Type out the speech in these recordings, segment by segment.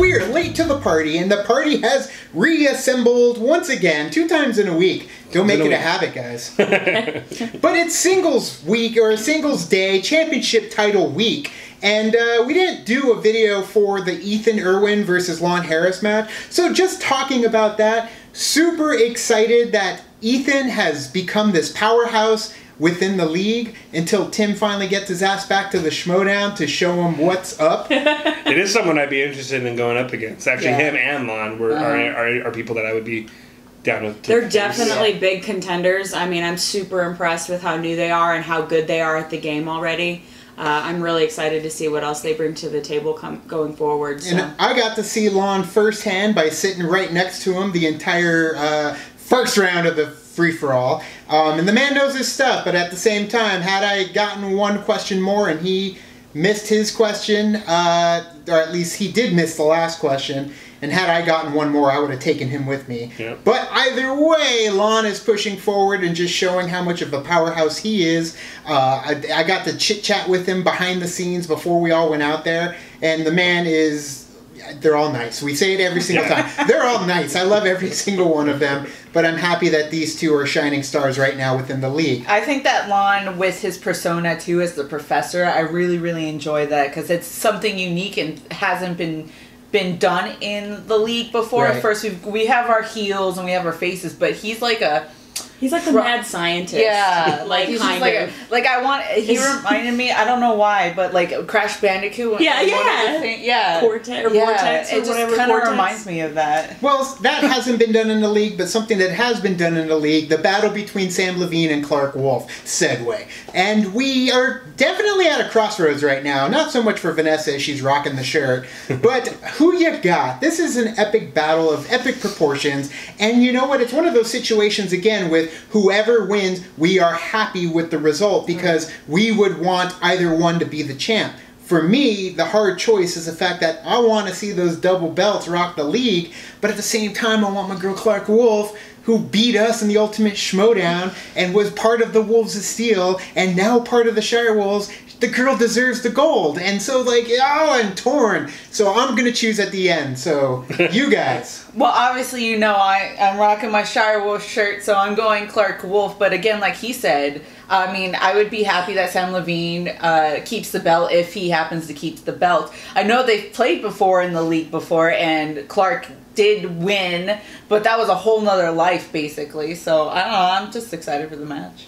we're late to the party, and the party has reassembled once again, 2 times in a week. Don't make it a habit, guys. But it's singles week, or singles day, championship title week. And we didn't do a video for the Ethan Irwin versus Lon Harris match. So just talking about that, super excited that Ethan has become this powerhouse within the league until Tim finally gets his ass back to the Schmoedown to show him what's up. It is someone I'd be interested in going up against. Actually, him and Lon are people that I would be down with. They're definitely big contenders. I mean, I'm super impressed with how new they are and how good they are at the game already. I'm really excited to see what else they bring to the table going forward. So. And I got to see Lon firsthand by sitting right next to him the entire first round of the free-for-all. And the man knows his stuff, but at the same time, had I gotten one question more and he missed his question, or at least he did miss the last question, and had I gotten one more, I would have taken him with me. Yep. But either way, Lon is pushing forward and just showing how much of a powerhouse he is. I got to chit-chat with him behind the scenes before we all went out there, and the man is... They're all nice. We say it every single time. They're all nice. I love every single one of them, but I'm happy that these two are shining stars right now within the league. I think that Lon, with his persona too as the professor, I really, really enjoy that because it's something unique and hasn't been done in the league before. Right. At first, we have our heels and we have our faces, but he's like a... He's like the mad scientist. Yeah, like he's kind just of. He reminded me, I don't know why, but like Crash Bandicoot. Yeah. Vortex or it just whatever. Kind of reminds me of that. Well, that hasn't been done in the league, but something that has been done in the league, the battle between Samm Levine and Clarke Wolfe. Segue. And we are definitely at a crossroads right now. Not so much for Vanessa as she's rocking the shirt, but who you got? This is an epic battle of epic proportions, and you know what? It's one of those situations, again, with whoever wins, we are happy with the result because we would want either one to be the champ. For me, the hard choice is the fact that I want to see those double belts rock the league, but at the same time, I want my girl Clarke Wolfe, who beat us in the Ultimate Schmoedown and was part of the Wolves of Steel and now part of the Shire Wolves. The girl deserves the gold. And so, like, oh, I'm torn. So I'm going to choose at the end. So, you guys. Well, obviously, you know, I'm rocking my Shire Wolf shirt, so I'm going Clarke Wolfe. But again, like he said, I mean, I would be happy that Samm Levine keeps the belt if he happens to keep the belt. I know they've played before in the league before, and Clarke did win, but that was a whole nother life, basically. So, I don't know, I'm just excited for the match.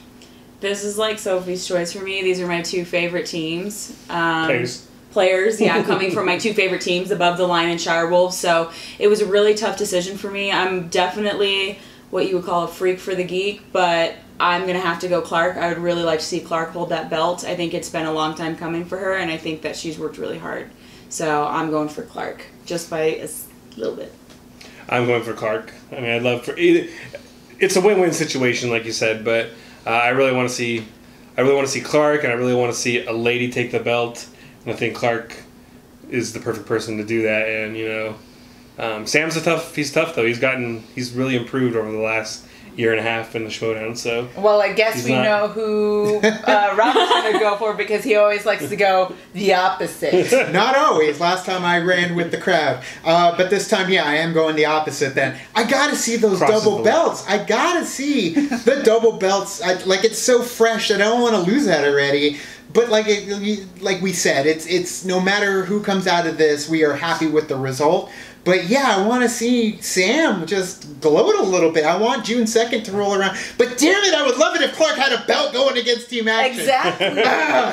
This is like Sophie's choice for me. These are my 2 favorite teams. Players, yeah, coming from my 2 favorite teams, Above the Line and Shire Wolves. So it was a really tough decision for me. I'm definitely what you would call a freak for the geek, but I'm going to have to go Clarke. I would really like to see Clarke hold that belt. I think it's been a long time coming for her, and I think that she's worked really hard. So I'm going for Clarke, just by a little bit. I'm going for Clarke. I mean, I'd love for... It's a win-win situation, like you said, but... I really want to see Clarke, and I really want to see a lady take the belt. And I think Clarke is the perfect person to do that. And you know, Sam's he's tough though. He's really improved over the last year and a half in the Schmoedown. So well, I guess we know who Robert's going to go for because he always likes to go the opposite. Not always. Last time I ran with the crowd, but this time, yeah, I am going the opposite. Then I got to see those double belts. I got to see the double belts. Like it's so fresh that I don't want to lose that already. But like we said, it's no matter who comes out of this, we are happy with the result. But yeah, I want to see Samm just gloat a little bit. I want June 2nd to roll around. But damn it, I would love it if Clarke had a belt going against Team Action. Exactly.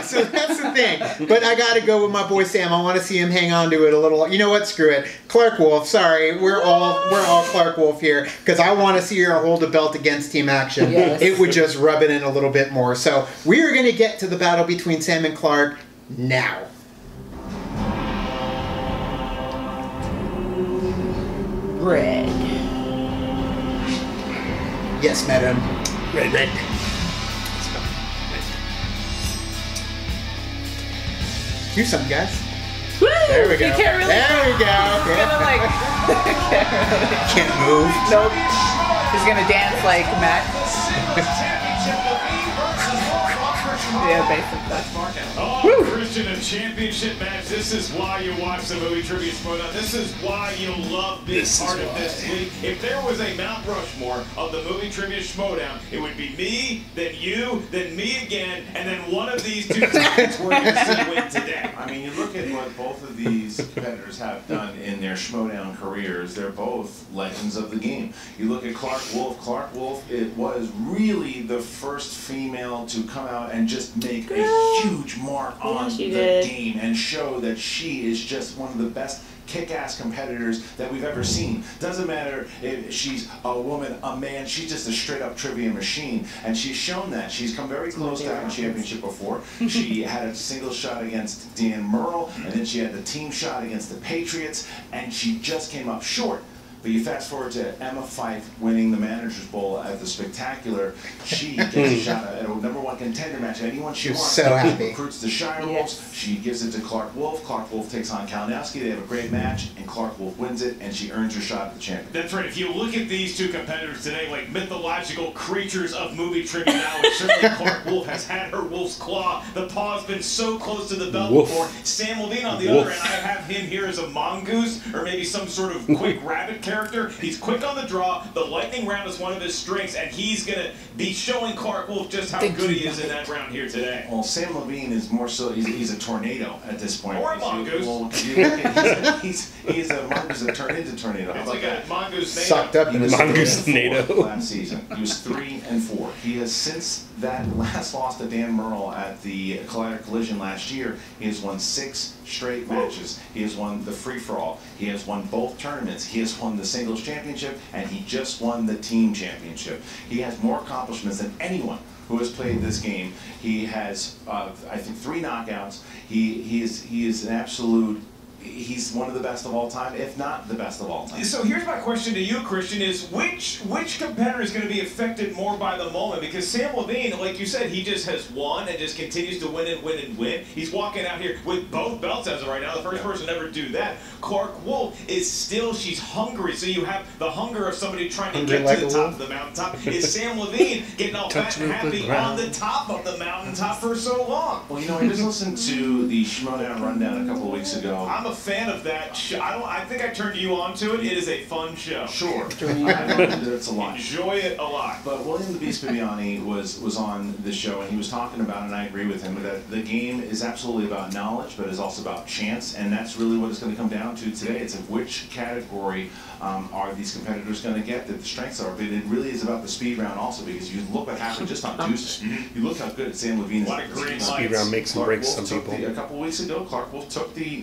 So that's the thing. But I got to go with my boy Samm. I want to see him hang on to it a little. You know what? Screw it. Clarke Wolfe. Sorry, we're all Clarke Wolfe here because I want to see her hold a belt against Team Action. Yes. It would just rub it in a little bit more. So we are going to get to the battle between Samm and Clarke now. Red. Yes, madam. red. Let's go. Do something, guys. Woo! There we go. You can't really. There we go. He's gonna like. Can't move. Nope. He's gonna dance like Matt. Yeah, basically. Oh, Christian, a championship match. This is why you watch the movie Trivia Schmoedown. This is why you love being part of this league. If there was a Mount Rushmore of the movie Trivia Schmoedown, it would be me, then you, then me again, and then one of these two topics we're going to see win today. I mean, you look at what both of these competitors have done in their Schmoedown careers. They're both legends of the game. You look at Clarke Wolfe. Clarke Wolfe, it was really the first female to come out and just make a huge mark on the game and show that she is just one of the best kick-ass competitors that we've ever seen. Doesn't matter if she's a woman, a man, she's just a straight-up trivia machine, and she's shown that. She's come very close to having a championship before. She had a single shot against Dan Murrell, and then she had the team shot against the Patriots, and she just came up short. But you fast forward to Emma Fyfe winning the Manager's Bowl at the Spectacular. She gets a shot at a #1 contender match. Anyone she wants. So happy. Recruits the Shire Wolves. She gives it to Clarke Wolfe. Clarke Wolfe takes on Kalinowski. They have a great match, and Clarke Wolfe wins it, and she earns her shot at the champion. That's right. If you look at these two competitors today, like mythological creatures of movie trivia now, and certainly Clarke Wolfe has had her wolf's claw. The paw's been so close to the belt before. Sam Levine on the other end, I have him here as a mongoose, or maybe some sort of quick rabbit character. He's quick on the draw. The lightning round is one of his strengths, and he's going to be showing Clarke Wolfe just how good he is in that round here today. Well, Sam Levine is more so, he's a tornado at this point. Or a mongoose. He's a mongoose that turned into tornado. It's like a mongoose sucked up in a mongoose tornado. Last season, he was 3-4. He has since that last loss to Dan Murrell at the Collider Collision last year, he has won 6 straight matches. He has won the free-for-all. He has won both tournaments. He has won the singles championship, and he just won the team championship. He has more accomplishments than anyone who has played this game. He has, I think, 3 knockouts. He is an absolute. He's one of the best of all time, if not the best of all time. So here's my question to you, Christian, is which competitor is going to be affected more by the moment? Because Sam Levine, like you said, he just has won and just continues to win and win and win. He's walking out here with both belts as of right now, the first person to ever do that. Clarke Wolfe is still, she's hungry, so you have the hunger of somebody trying to get to the top of the mountaintop. Is Sam Levine getting all fat and happy on the top of the mountaintop for so long? Well, you know, I just listened to the Schmoedown rundown a couple of weeks ago. I'm a fan of that. I think I turned you on to it. It is a fun show. Sure. I know that it's a lot. Enjoy it a lot. But William the Beast Bibiani was on the show, and he was talking about, and I agree with him, that the game is absolutely about knowledge, but it's also about chance, and that's really what it's going to come down to today. It's which category are these competitors going to get, that the strengths are, but it really is about the speed round also, because you look what happened just on Tuesday. You look how good Sam Levine is. A lot of great speed round makes and breaks some people. A couple weeks ago, Clarke Wolfe took the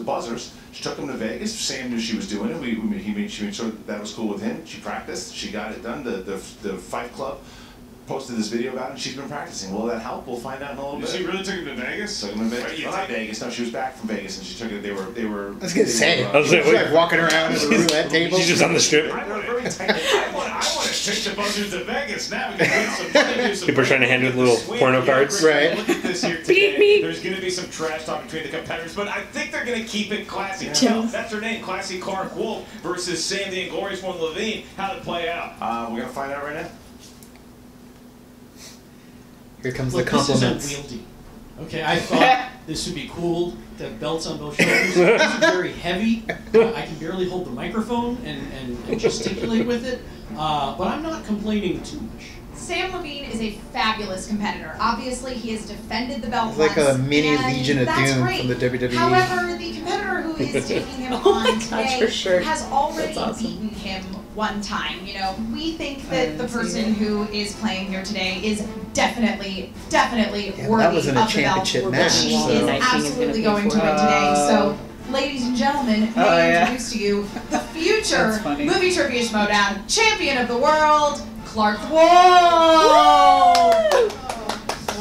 buzzers. She took them to Vegas. Sam knew she was doing it. She made sure that was cool with him. She practiced. She got it done. The Fight Club posted this video about it, and she's been practicing. Will that help? We'll find out in a little bit. She really took him to Vegas? Took him to Vegas. Well, not Vegas. No, she was back from Vegas, and she took it. They were. I was gonna say. She was like walking around at the roulette table. She's just on the strip. I want to take the buzzers to Vegas now. We can do some People are trying to hand with little porno cards. Right. Look at this here today. There's going to be some trash talk between the competitors, but I think they're going to keep it classy. Tell, that's her name, Classy Clarke Wolfe versus Sam the Inglorious One Levine. How'd it play out? We're going to find out right now. Here comes the compliments. This is unwieldy. Okay, I thought this would be cool to have belts on both shoulders. This is very heavy. I can barely hold the microphone and gesticulate with it, but I'm not complaining too much. Sam Levine is a fabulous competitor. Obviously, he has defended the belt He's like once, a mini and Legion of that's Doom great. from the WWE. However, the competitor who is taking him on today has already beaten him one time. You know, we think that the person who is playing here today is definitely worthy that wasn't a of the belt. championship But match, she so- is absolutely going to win today. So, ladies and gentlemen, may I introduce to you the future Movie Trivia Schmoedown champion of the world, Clarke Wolfe!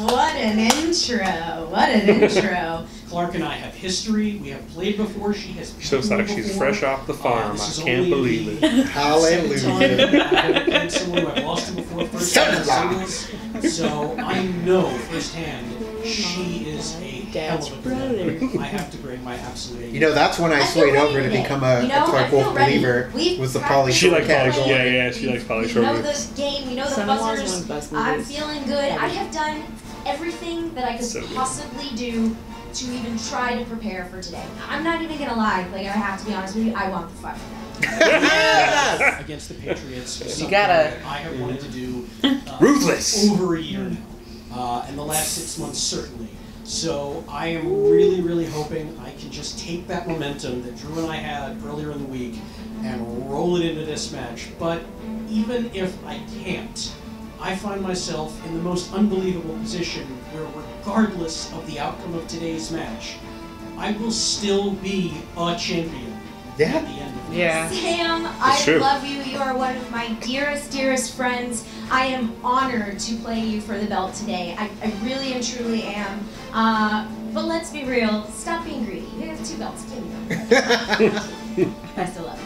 What an intro! What an intro! Clarke and I have history. We have played before. She has. She looks like she's fresh off the farm. I can't believe it. Hallelujah. I've played someone who I've lost to before, first time in singles. So I know firsthand she is a hell of a competitor. I have to bring my absolute A. You know, that's when I swayed over to become a Clarke Wolfe believer. Was the Pauly She likes Shore Pauly. category. Yeah, she likes Pauly We Shore. know this game, we know the Son-in-law's one buzzers. of the best I'm movies. feeling good. I have done everything that I could So good. possibly do to even try to prepare for today. I'm not even gonna lie, like I have to be honest with you, I want the fucking belt. Against the Patriots. Was something gotta- that I have wanted to do Ruthless. over a year now. And the last 6 months certainly. So I am really, really hoping I can just take that momentum that Drew and I had earlier in the week and roll it into this match. But even if I can't, I find myself in the most unbelievable position where regardless of the outcome of today's match, I will still be a champion Yeah. at the end of it. Yeah. Sam, It's I true. love you. You are one of my dearest, dearest friends. I am honored to play you for the belt today. I really and truly am. But let's be real. Stop being greedy. You have 2 belts. Give me them. I still love you.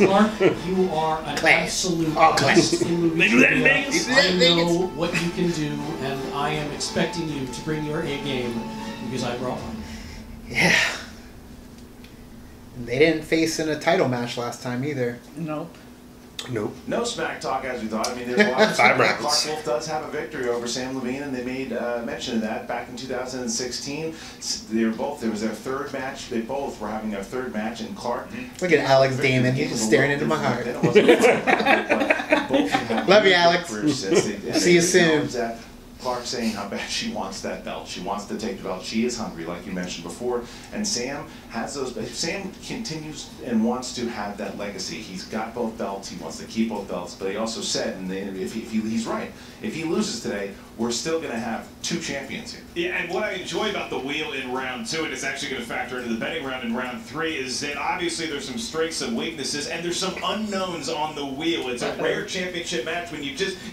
Clarke, you are an Class. absolute Oh, class. beast in movie They do that in trivia. Vegas. They do that I in know Vegas. what you can do, and I am expecting you to bring your A game because I brought one. Yeah. They didn't face in a title match last time either. Nope. Nope. No smack talk as we thought. I mean, there's a lot of 5 Clarke rounds. Wolfe does have a victory over Samm Levine, and they made mention of that back in 2016. They were both. There was their 3rd match. They both were having their 3rd match, and Clarke. Look at Alex Damon. He's just staring into my heart. Love Love you, Alex. See you soon. Clarke saying how bad she wants that belt. She wants to take the belt. She is hungry, like you mentioned before. And Samm has those. Samm continues and wants to have that legacy. He's got both belts. He wants to keep both belts. But he also said, and if he's right, if he loses today, we're still going to have 2 champions here. Yeah, and what I enjoy about the wheel in round 2, and it's actually going to factor into the betting round in round 3, is that obviously there's some strengths and weaknesses, and there's some unknowns on the wheel. It's a rare championship match when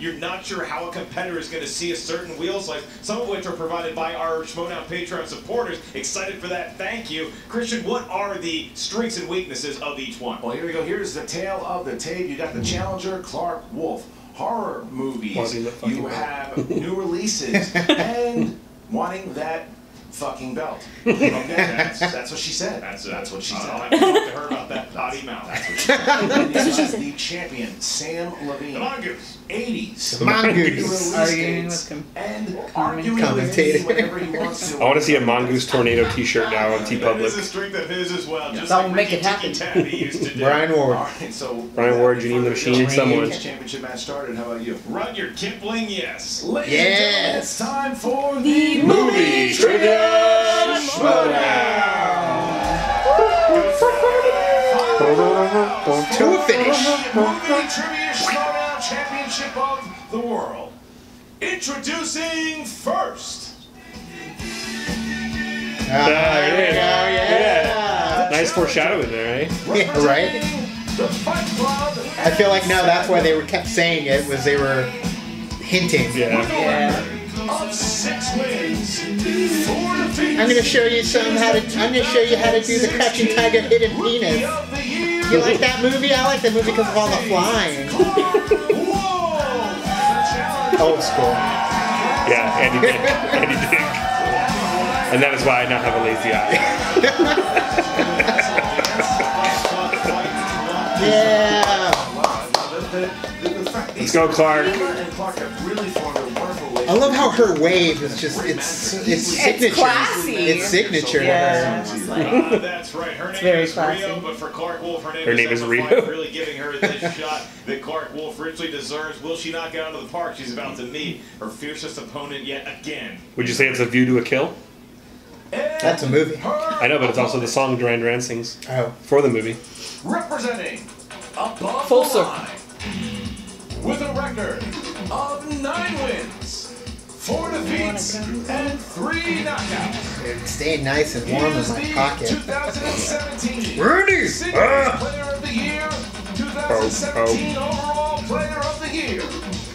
you're not sure how a competitor is going to see a certain wheel slice, some of which are provided by our Schmoedown Patreon supporters. Excited for that. Thank you. Christian, what are the strengths and weaknesses of each one? Well, here we go. Here's the tail of the tape. You got the challenger, Clarke Wolfe. Horror movies. You have new releases and wanting that fucking belt. Okay, that's what she said. That's what she said. I'll have to talk to her about that potty mouth. That's what she said. This is the champion, Samm Levine. The Mongoose. 80s. Mongoose. Arguing with and arguing with commentator. me whenever he wants to. I want to see a Mongoose Tornado t-shirt now on That TeePublic. is a strength of his as well. Just That like will make Ricky it happen. Tiki-Tavi used to do. Brian All Ward. right, so Brian Ward, Janine the Machine, someone. Championship match started. How about you? Run your Kipling, yes. Ladies and gentlemen, it's time for the Movie Trivia To a finish. Movie Trivia Schmoedown Championship of the World. Introducing first. There we go, yeah. Nice foreshadowing there, eh? Yeah, right? The Fight Club. I feel like now that's why they were kept saying it, was they were hinting. Yeah. Of 6 wins, 4 defeats. I'm gonna show you how to do the crouching tiger hidden penis. Of the year. You like that movie? I like that movie because of all the flying. Old school. Yeah, Andy Dick. Andy Dick. And that is why I now have a lazy eye. Yeah. Let's go, Clarke. I love how her wave is just, it's signature. classy. It's signature Yeah. to her. Like, That's right. Her name very is classy. Rio, but for Clarke Wolfe, Her name is Emma Rio. Fife, really giving her this shot that Clarke Wolfe richly deserves. Will she knock it out of the park? She's about to meet her fiercest opponent yet again. Would you say it's a view to a kill? That's a movie. I know, but it's also the song Duran Duran sings Oh. for the movie. Representing above Full the circle. line with a record of 9 wins, 4 defeats, and 3 knockouts. It's staying nice and warm in Is my the pocket. 2017 Rudy! Singles Player of the Year, 2017 Overall Player of the Year,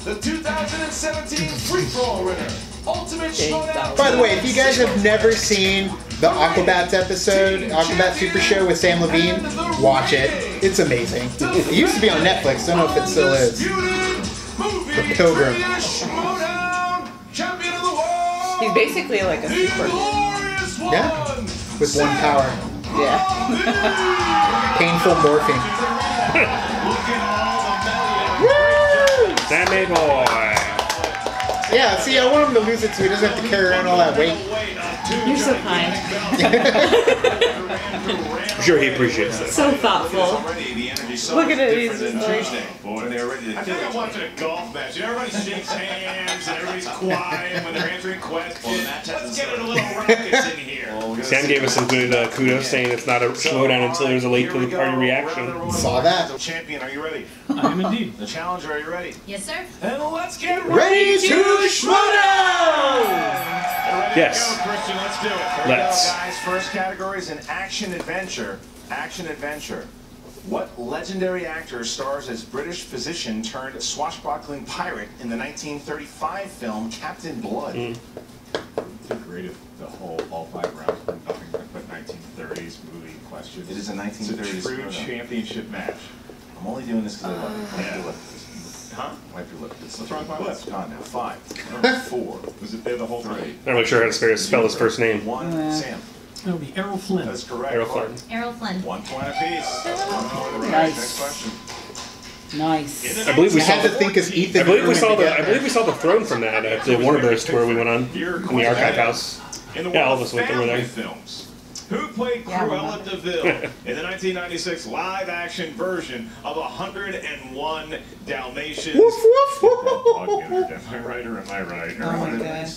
the 2017 Free For All winner, Ultimate Schmoedown. By the way, if you guys have never seen the Aquabats episode, Aquabat Super Show with Samm Levine, watch it. It's amazing. It used to be on Netflix. Don't know if it still is. The Pilgrim. he's basically like a super. Yeah. With one power. Yeah. Painful morphing. Sammy boy. Yeah, see, I want him to lose it so he doesn't have to carry around all that weight. You're so kind. I'm sure he appreciates this. So thoughtful. Look at it, he's just like... I think I'm watching a golf match. Everybody shakes hands and everybody's quiet when they're answering questions. Let's get it a little raucous in here. Sam gave us some good kudos, saying it's not a Schmoedown until there's a late to the party reaction. Saw that. So, champion, are you ready? I am indeed. The challenger, are you ready? Yes, sir. And let's get Ready to Schmoedown! Yes. Go, Christian, let's do it. Here we Let's. go, guys. First category is an action adventure. Action adventure. What legendary actor stars as British physician turned swashbuckling pirate in the 1935 film Captain Blood? It'd be great if all 5 rounds were nothing but 1930s movie questions. It is a 1930s It's a true photo. championship match. I'm only doing this because I love it. Yeah. Huh? Wipe your lip. It's What's wrong with my It's lip? gone now. 5, 4, Was it there the whole 3, time? I'm not sure how to spell his first name. 1. Sam. That would be Errol Flynn. That's correct. Errol Clarke. Flynn. Errol Flynn. 1 point apiece. 1 point right. Nice. Next question. Nice. I believe we I saw had to the. think as Ethan. I believe we went saw to the. get I there. believe we saw the throne from that at the Warner Brothers tour we went on in the archive house. In the Yeah, all world of us went over family there. films, who played Yeah, Cruella remember. de Vil in the 1996 live-action version of 101 Dalmatians? Woof, woof, woof. Am I right or am I right? Oh my god.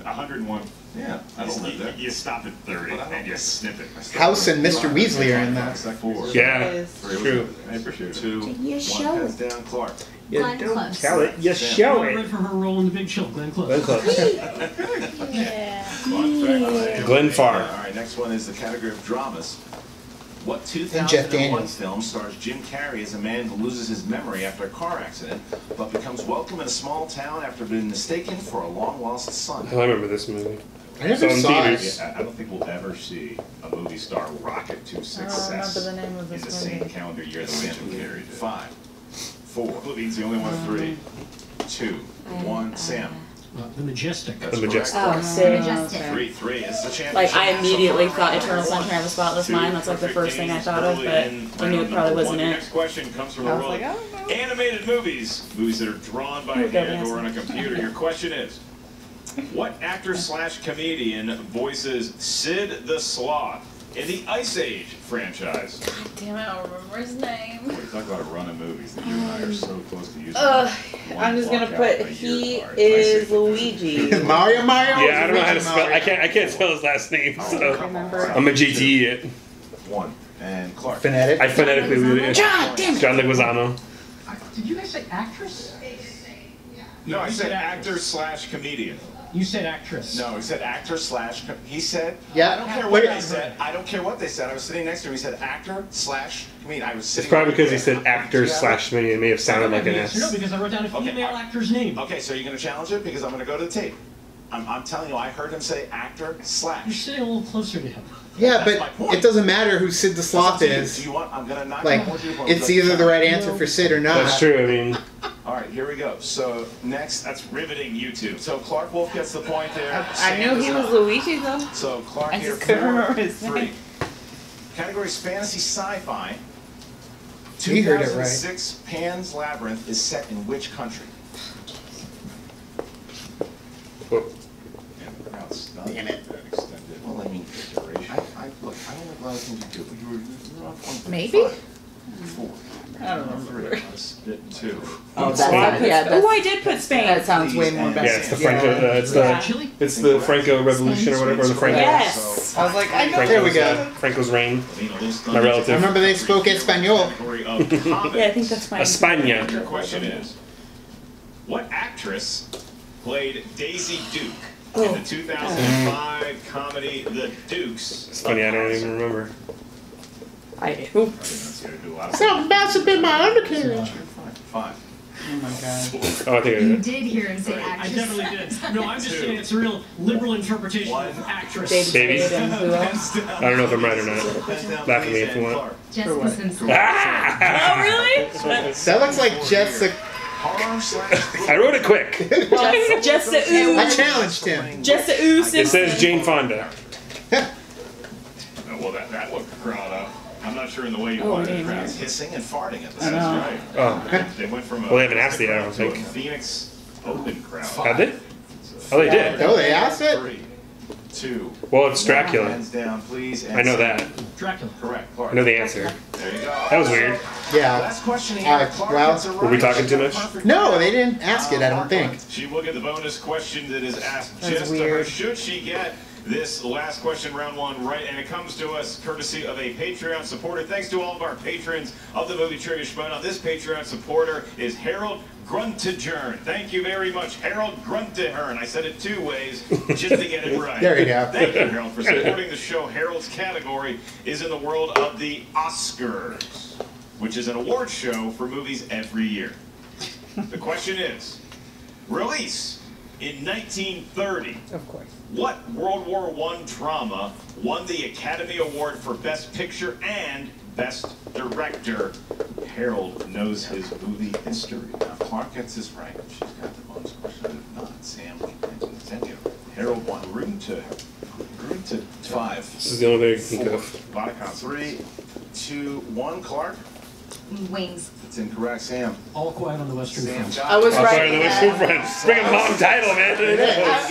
101. Yeah, I don't live there. You stop at 30 and you snip it. House and Mr. Weasley are in that. 4. Yeah, true. I appreciate it. 2, 1. Hands down, Clarke. Glenn Close. Tell it, you show I read it. for her role in The Big Chill, Glenn Close. Glenn Close. Yeah. Glenn Farr. All right, next one is the category of dramas. What Jeff 2001 Daniels. film stars Jim Carrey as a man who loses his memory after a car accident, but becomes welcome in a small town after being mistaken for a long-lost son? Oh, I remember this movie. I never in saw it. theaters. I don't think we'll ever see a movie star rocket to success remember the name of in this the same movie. calendar year that Jim Carrey did. 5, 4, Levine's the only one. 3, 2, 1. Sam. The Majestic. That's The Majestic. Oh, Oh, sick. Majestic. 3 is the championship. Like, I immediately thought Eternal Sunshine of a Spotless Mind. That's like the first thing I thought of, but I knew it probably wasn't The it. next question comes from the I was world like, of I don't know. animated movies that are drawn by Who got hand the or on a computer. Your question is, what actor/comedian voices Sid the Sloth in the Ice Age franchise? Damn it, I don't remember his name. Boy, you talk about a run of movies that you and I are so close to using. I'm just gonna One put block out he a year card. is Luigi. Mario. Yeah, I don't know how to spell. I can't spell his last name, so Remember? I'm a GTE it. 1. And Clarke. Phonetic. I phonetically read it. God damn it! John Leguizamo. Did you guys say actress? No, I you said actress. actor/comedian. You said actress. No, he said actor slash. He said. Yeah. I don't care what they said. I don't care what they said. I was sitting next to him. He said actor slash. I mean, I was sitting. It's probably right because he there. said actor/me. It may have sounded like an No, S. because I wrote down a Okay. female actor's name. Okay, so you're gonna challenge it because I'm gonna go to the tape. I'm telling you, I heard him say actor You're slash. sitting a little closer to him. Yeah, That's my but point. it doesn't matter who Sid the Sloth Do is. you want? I'm gonna knock Like, on one of your phones, it's but either the right challenge. answer for Sid or not. That's true. I mean, All right, here we go. So next, That's riveting, you two. so Clarke Wolfe gets the point there. I Sam knew does he was not. Luigi though. So Clarke I here just couldn't 4, remember his 3. name. Category is fantasy sci-fi. We heard it right. 2006 Pan's Labyrinth is set in which country? whoa. No, it's not Damn it. that extended Well, I mean, duration. look, I don't like a lot of things you do, but you were on point. Maybe? 4, I don't remember. 2. Oh, Spain. yeah. Oh, I did put Spain. That sounds way more Yeah, better. Yeah, it's the Franco. Yeah. Chile? It's the Franco Revolution or whatever, or the Franco. Yes. I was like, I know. Franco's, There we go. Franco's reign. My I relative. remember they spoke Espanol. Category of comics. Yeah, I think that's fine. España. Your question is, what actress played Daisy Duke in the 2005 comedy The Dukes? It's funny, I don't even remember. I do. Something bouncing in my undercarriage. 5. Oh my god. Oh, I think I You did. did hear him say I actress. definitely did. No, I'm just saying it's a real liberal interpretation of actress. David Baby. Spade and who else? I don't know if I'm right or not. Laugh at me if you want. Jessica Simpson. Ah! Oh, really? That looks like Jessica. Horror slash. I wrote it quick. Just a ooh. I challenged him. Just a ooh. It says Simpson. Jane Fonda. Well, that woke the crowd up. I'm not sure in the way you Oh, wanted dang the crowd. it. Hissing and farting at the That's same time. right. Oh. They went from Well, they haven't asked it yet, I don't to a think. Phoenix open crowd. Had they? Oh, they did. Oh, they asked it? 3, 2. Well, it's Dracula. Hands down, please. I know that. Dracula. Correct. Clarke. I know the answer. There you go. That was weird. Yeah. Last question here. Clarke well, gets it were we right. talking too much? Perfect. No, they didn't ask it, I don't think. She will get the bonus question that is asked That's just to her. weird. Should she get this last question, round 1, right? And it comes to us courtesy of a Patreon supporter. Thanks to all of our patrons of the Movie Trivia Schmoedown. This Patreon supporter is Harold Gruntejern. Thank you very much, Harold Gruntejern. I said it 2 ways just to get it right. There you go. Thank you, Harold, for supporting the show. Harold's category is in the world of the Oscars, which is an award show for movies every year. The question is, release in 1930. Of course. What World War I drama won the Academy Award for Best Picture and Best Director? Harold knows his movie history. Now, if Clarke gets this right, she's got the bonus question. If not, Sam can continue. Harold won. Room to 5. This is the only thing I can think of. Vodka. 3, 2, 1. Clarke. Wings. That's incorrect. Sam. All Quiet on the Western Sam Front. got I was it. Oh, right. sorry, the Western Front. Bring a long title, man.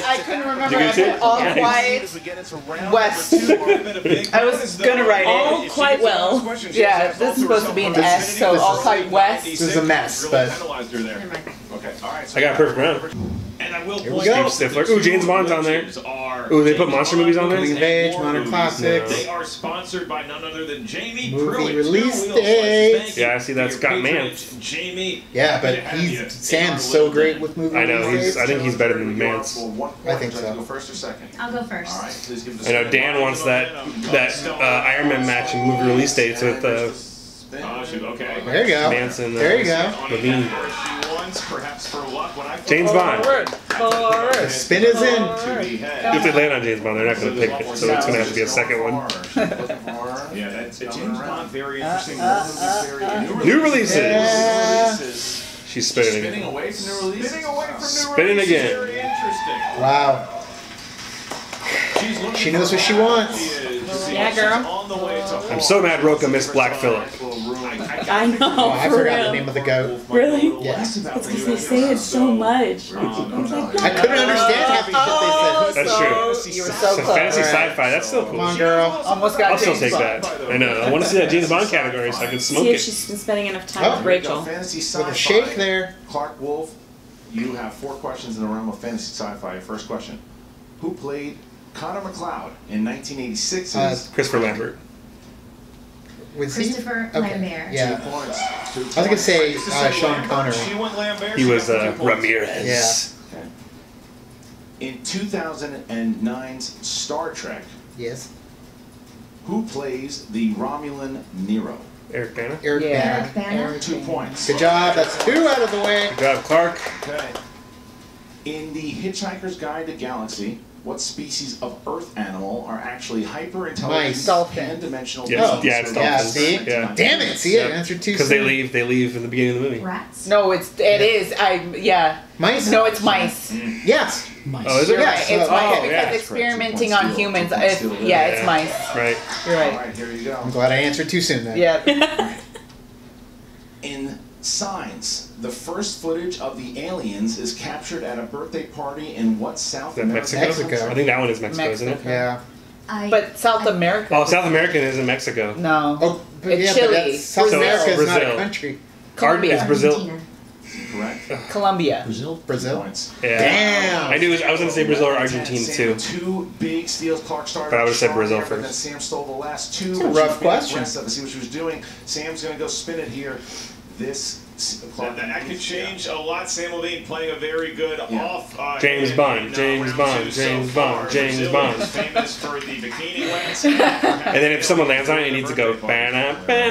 I couldn't remember. You I good put too? all Nice. quiet. As we get into round West. number 2, I was gonna write All it. quite well. Yeah, this is supposed to be an S, so all quiet West. This is a mess, but- Penalized her there. Never mind. Okay. All right. So I got a perfect round. And I will Here we point go. out Steve that Stifler. Ooh, the James two Bond's on there. movies are Ooh, they put James monster Bond movies on there? movies Coming of and Age, war Modern movies. Classics. They are sponsored by none other than Jamie Movie Pruitt. release Two wheel slices. date. Thank you Yeah, I see that's for Scott your Mance. patronage, Jamie. Yeah, Happy but to have you in Sam's our so little great den. with movie I know, release I think he's better than You are Mance. for 1 I point. think Would you like so. to go first or second? I'll go first. All right. Please give the I know spin. Dan wants that Iron Man match and movie release dates with Okay. There you go. Manson. There you go. On a Levine. number she wants, perhaps for luck. When I James Bond. The spin is in. If they land on James Bond, they're not going to pick it, so it's going to have to be a second one. Yeah, that's a James Bond, very interesting. New releases. Yeah. She's spinning Spinning again. away from new releases. Spinning away from new Spinning releases, again. Very interesting. Wow. She's looking She knows for what she luck. wants. She is. Yeah, She's girl. on the way to I'm so mad Roka missed Black Phillip. I know. Oh, I for forgot real. the name of the goat. Really? Yeah. It's because they say it so much. I couldn't understand half the shit they said. That's true. You were so So close. fantasy sci-fi, that's still Come cool. on, girl. Almost got I'll still James take Bond. that. I know. I want to see that James Bond category so I can smoke See if it. she's been spending enough time Oh, with Rachel. Fantasy With sci-fi. a shake there. Clarke Wolfe, you have 4 questions in the realm of fantasy sci-fi. First question: who played Connor McLeod in 1986's Christopher Lambert. Was he? Christopher Okay. Lambert. 2 Yeah. points? I was gonna say Sean Connery. She went Lambert. He she was got 2 points. Ramirez. Yeah. Okay. In 2009's Star Trek, Yes. who plays the Romulan Nero? Eric Bana. Eric Yeah. Bana. Banner. Eric 2 Bana. points. Good job. That's 2 out of the way. Good job, Clark. Okay. In the Hitchhiker's Guide to Galaxy, what species of Earth animal are actually hyper-intelligent, Mice. Dolphin. pan-dimensional Yeah, beings yeah, it's with Yeah, dolphins. see? Yeah. Damn it. See, I Yeah. answered 2 Because they leave in the beginning of the movie. Rats. No, it is. Yeah. Mice? No, it's mice. Yes. Mice. Oh, is it? You're Yeah, right. It's so- mice oh, because yeah. experimenting 2 on points humans. steal. 2 points steal. It's Yeah. mice. Right. You're All right. right, here you go. I'm glad I answered too soon then. Yeah. In Signs, the first footage of the aliens is captured at a birthday party in what South Is that American Mexico? Mexico. I think that one is Mexico, isn't it? Yeah. But South America. Oh, South American is in Mexico. No. Oh, but It's yeah, Chile. but that's, South Brazil. America is not a Brazil. country. Colombia. It's Brazil. Argentina. Correct. Colombia. Brazil. Brazil. Points. Yeah. Damn. I was going to say Brazil or Argentina Sam, too. 2 big steals. Clarke started. But I would've said strong Brazil there, but then first. Sam stole the last 2. It's a rough question. Rest of it. See what she was doing. Sam's gonna go spin it here. This. Clarke, That could change a lot. Sam Levine playing a very good off. James Bond, James round Bond, 2 so James far. Bond, James Brazil Bond. is famous for the bikini wets. And then if someone lands on it, it needs to go. Bana, bana,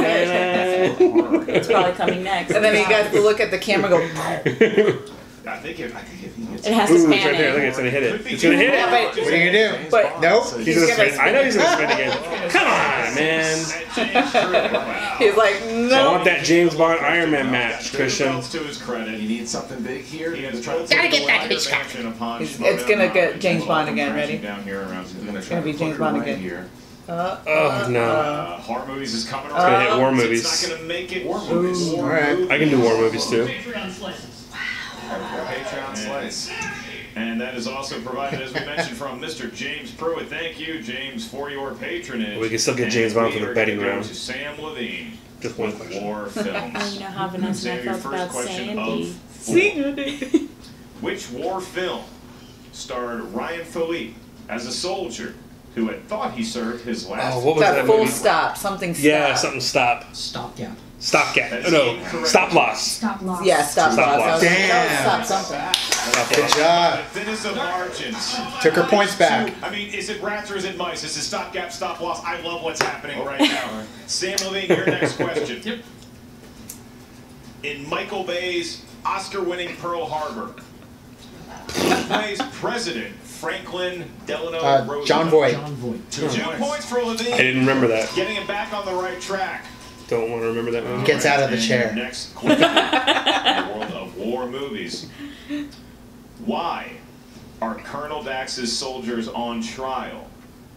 bana. It's probably coming next. And then you guys look at the camera and go, I think if he gets It has to Ooh, it's span right there. Look, in. it's going to hit it. Could be It's going to hit Yeah, it. but- What are you gonna do? But- Nope. He's He's going to gonna spin. I know he's going to spin again. Come on, man. he's like, So I no. want that James Bond Iron Man match, Christian. To his credit, You need something big here. he has Gotta gotta get that bitch back. It's gonna get James Bond again, ready? Down here around. It's gonna be James Bond again. Here. Oh, no. Horror movies is coming It's going to hit around. war It's movies. not gonna make it. War movies. All right. I can do war movies too. Patreon slices. points. And that is also provided, as we mentioned, from Mr. James Pruitt. Thank you, James, for your patronage. We can still get James Bond for the betting round. To Samm Levine. Just one question. War films. You know how Vanessa Sam, your felt first about question Sandy. of 4. Which war film starred Ryan Philippe as a soldier who had thought he served his last? Oh, what was that Full movie? stop. Something stop. Yeah, something stop. Stopgap. Stopgap. That's No, incorrect. stop loss. Stop loss. Yeah, stop. Stop loss. loss. Damn. Stop something. Good job. Thinnest of margins. Took her points back. I mean, is it rats or is it mice? This is stopgap, stop loss. I love what's happening right now. Samm Levine, your next question. Yep. In Michael Bay's Oscar-winning Pearl Harbor, who plays President Franklin Delano Roosevelt? John Voight. John Voight. 2 points for Levine. I didn't remember that. Getting him back on the right track. Don't want to remember that movie. Gets out of the And chair. Next question. The world of war movies. Why are Colonel Dax's soldiers on trial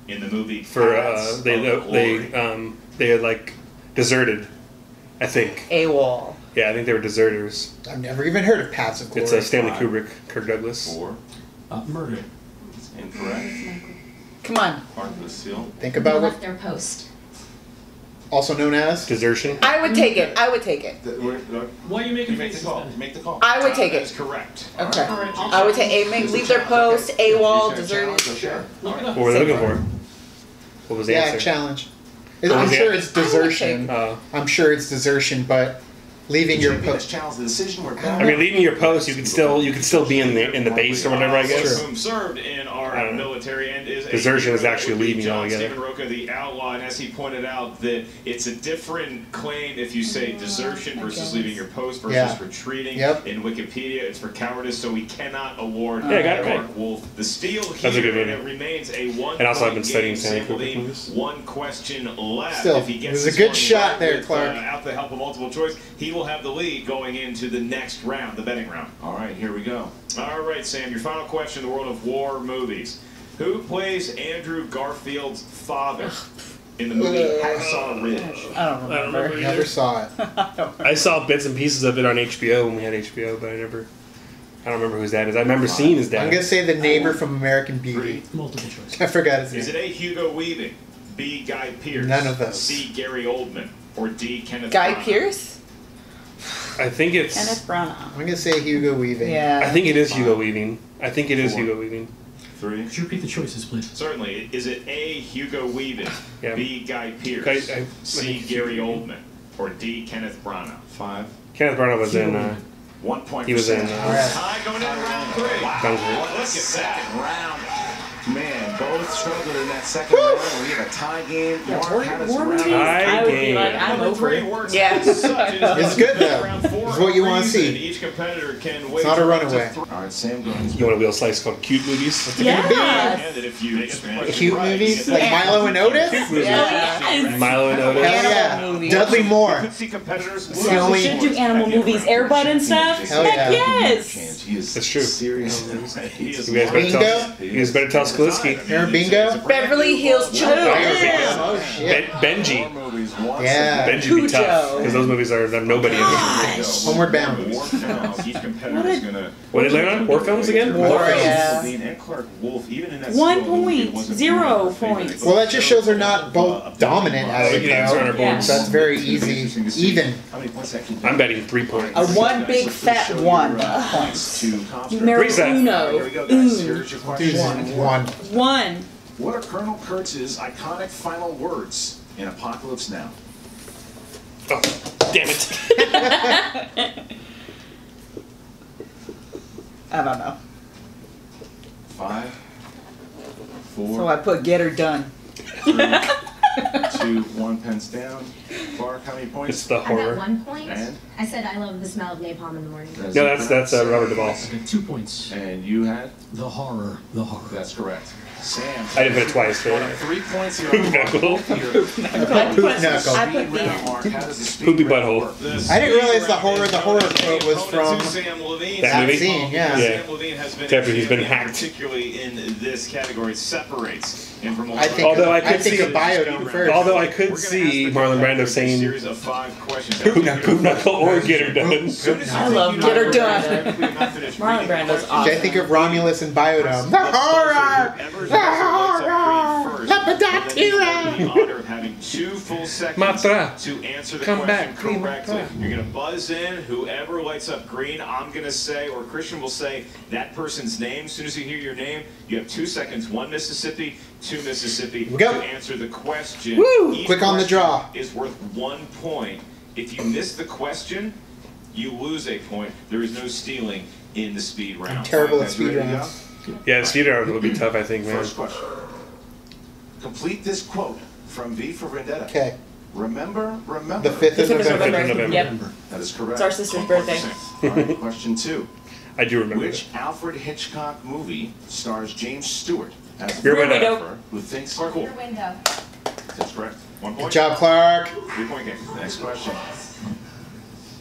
in the movie For Paths of Glory? they had like deserted, I think. AWOL. Yeah, I think they were deserters. I've never even heard of Paths of Glory. It's Stanley Kubrick, Kirk Douglas. 4. Murder. Incorrect. Come on. Part of the seal. Think They about left what, their post. also known as. Desertion. I would take it. I would take it. Why are you making You make the faces call. then? Make the call. I would take That is it. correct. Okay. Alright. I would take it. Leave their post, AWOL, Is there a deserted. challenge? Okay. Look it up. What were they looking for? What was the Yeah, answer? challenge. What I'm was the sure answer? it's desertion. I'm sure it's desertion, but leaving your Champion has post. challenged the decision. We're I mean, leaving your post, you could still be in the base or whatever, I guess. Whom served in our I don't know. military and is Desertion is actually would be leaving John altogether. Stephen Roca, the outlaw, and as he pointed out, that it's a different claim if you say desertion versus leaving your post versus Yeah. retreating. Yep. In Wikipedia, it's for cowardice, so we cannot award Yeah, I got it right. Clarke Wolfe the steal here. That's a good movie. And it remains a 1 And also, I've been point studying game. Stanley Samm Kubrick Levine, movies. 1 question left. Still, If he it gets was a this good one shot right there, with, Clarke. out the help of multiple choice, he will have the lead going into the next round, the betting round. All right, here we go. All right, Sam, your final question in the world of war movies. Who plays Andrew Garfield's father in the movie Hacksaw Ridge? I don't remember. Never saw it. I saw bits and pieces of it on HBO when we had HBO, but I don't remember whose dad is. I remember seeing his dad. I'm gonna say the neighbor from American Beauty. Multiple choice. I forgot his Is name. it A, Hugo Weaving, B, Guy Pearce, None of those. C, Gary Oldman, or D, Kenneth Guy Branagh? Pierce? I think it's. Kenneth Branagh. I'm gonna say Hugo Weaving. Yeah. I think it is Hugo Weaving. I think it is 4. Hugo Weaving. 3. Could you repeat the choices, please? Certainly. Is it A, Hugo Weaving, Yeah. B, Guy Pearce, I C, think Gary Oldman, or D, Kenneth Branagh? 5. Kenneth Branagh was in. 1 point. He was for in. Sam. Alright. Tie going into round 3. Dunkirk. Look at Second that. round. Man, both struggled in that second round. We have a tie game. Mark had us War round. movies, Tie I would be game. like, I'm Number over 3 it. works Yeah. as such. It's good, though. Round 4 It's what you wanna reason. see. Each competitor can It's wager not a up to runaway. 3. All right, Sam goes. You want a wheel slice called Cute Movies? Yeah. And that if you get the question Cute right, movies you like get the- Milo and Otis. Yeah. Yes. Milo and Hell Otis. yeah. Animal movies. Dudley Moore. Could see competitors It's the only- We should do animal movies, Air Bud and stuff. Hell Heck yeah. yes. He is That's true. serious. He is You guys better Bingo? tell. You guys better tell Sklisky. Aaron Bingo? Beverly Hills Oh, Joe. yeah. Oh shit. Benji. Yeah. Benji be tough Cujo. because those movies are nobody. Homeward Bound. War films. Each competitor is gonna. What did they learn on? War films again? War films. Yeah. Levine and Clarke Wolfe, even in that 1 still movie, point, wasn't 0 one of their points. favorites. Well, that just shows they're not both dominant at We it, can answer on our though. boards. So that's very easy. Even. How many points that can I'm betting 3 points. A one big fat one. Points to Compton. Numero Reset. Here uno. we go, guys. Here's your question. One. 1. What are Colonel Kurtz's iconic final words in Apocalypse Now? Oh, damn it. I don't know. 5, So 4, I put get her done. 3, 2, 1 pence down. Clarke, how many It's points? the I got horror. 1 point. And? I said I love the smell of napalm in the morning. No, that's Robert Duvall. I got 2 points. And you had? The horror. The horror. That's correct. Sam. I didn't put it twice. So. 3 points here. Poop knuckle. Poop knuckle. I put the end. Mark, how does the speed Poopy round butthole. work? I didn't realize the horror quote was from That movie? scene, yeah. Yeah. Sam Levine has been Except for he's been champion, hacked. particularly in this category, separates And from I think Although I could think see- a Biodome first. Although I could see Marlon Brando saying series of 5 questions. poop knuckle or get her done. I love Get her Marlon done. Brando. Marlon Brando's awesome. I think of Romulus and Biodome. The horror! The horror! The honor of having 2 full seconds Matra. to answer the Come question back, correctly. Matra. You're going to buzz in. Whoever lights up green, I'm going to say, or Christian will say, that person's name. As soon as you hear your name, you have 2 seconds. 1 Mississippi, 2 Mississippi we go. to answer the question. Woo! Each Quick on the question draw. is worth 1 point. If you miss the question, you lose a point. There is no stealing in the speed round. I'm terrible at Guys, you speed ready to rounds. Yeah, the speed round will be tough, I think, man. First question. Complete this quote from V for Vendetta. Okay. Remember. The 5th of November. November. Yep. That is correct. It's our sister's birthday. All right, question 2. I do remember Which Alfred Hitchcock movie stars James Stewart as Rear a Window. photographer who thinks Clarke cool? Wolfe. Window. That's correct. 1 point. Good job, Clark. 3-point game. Next question.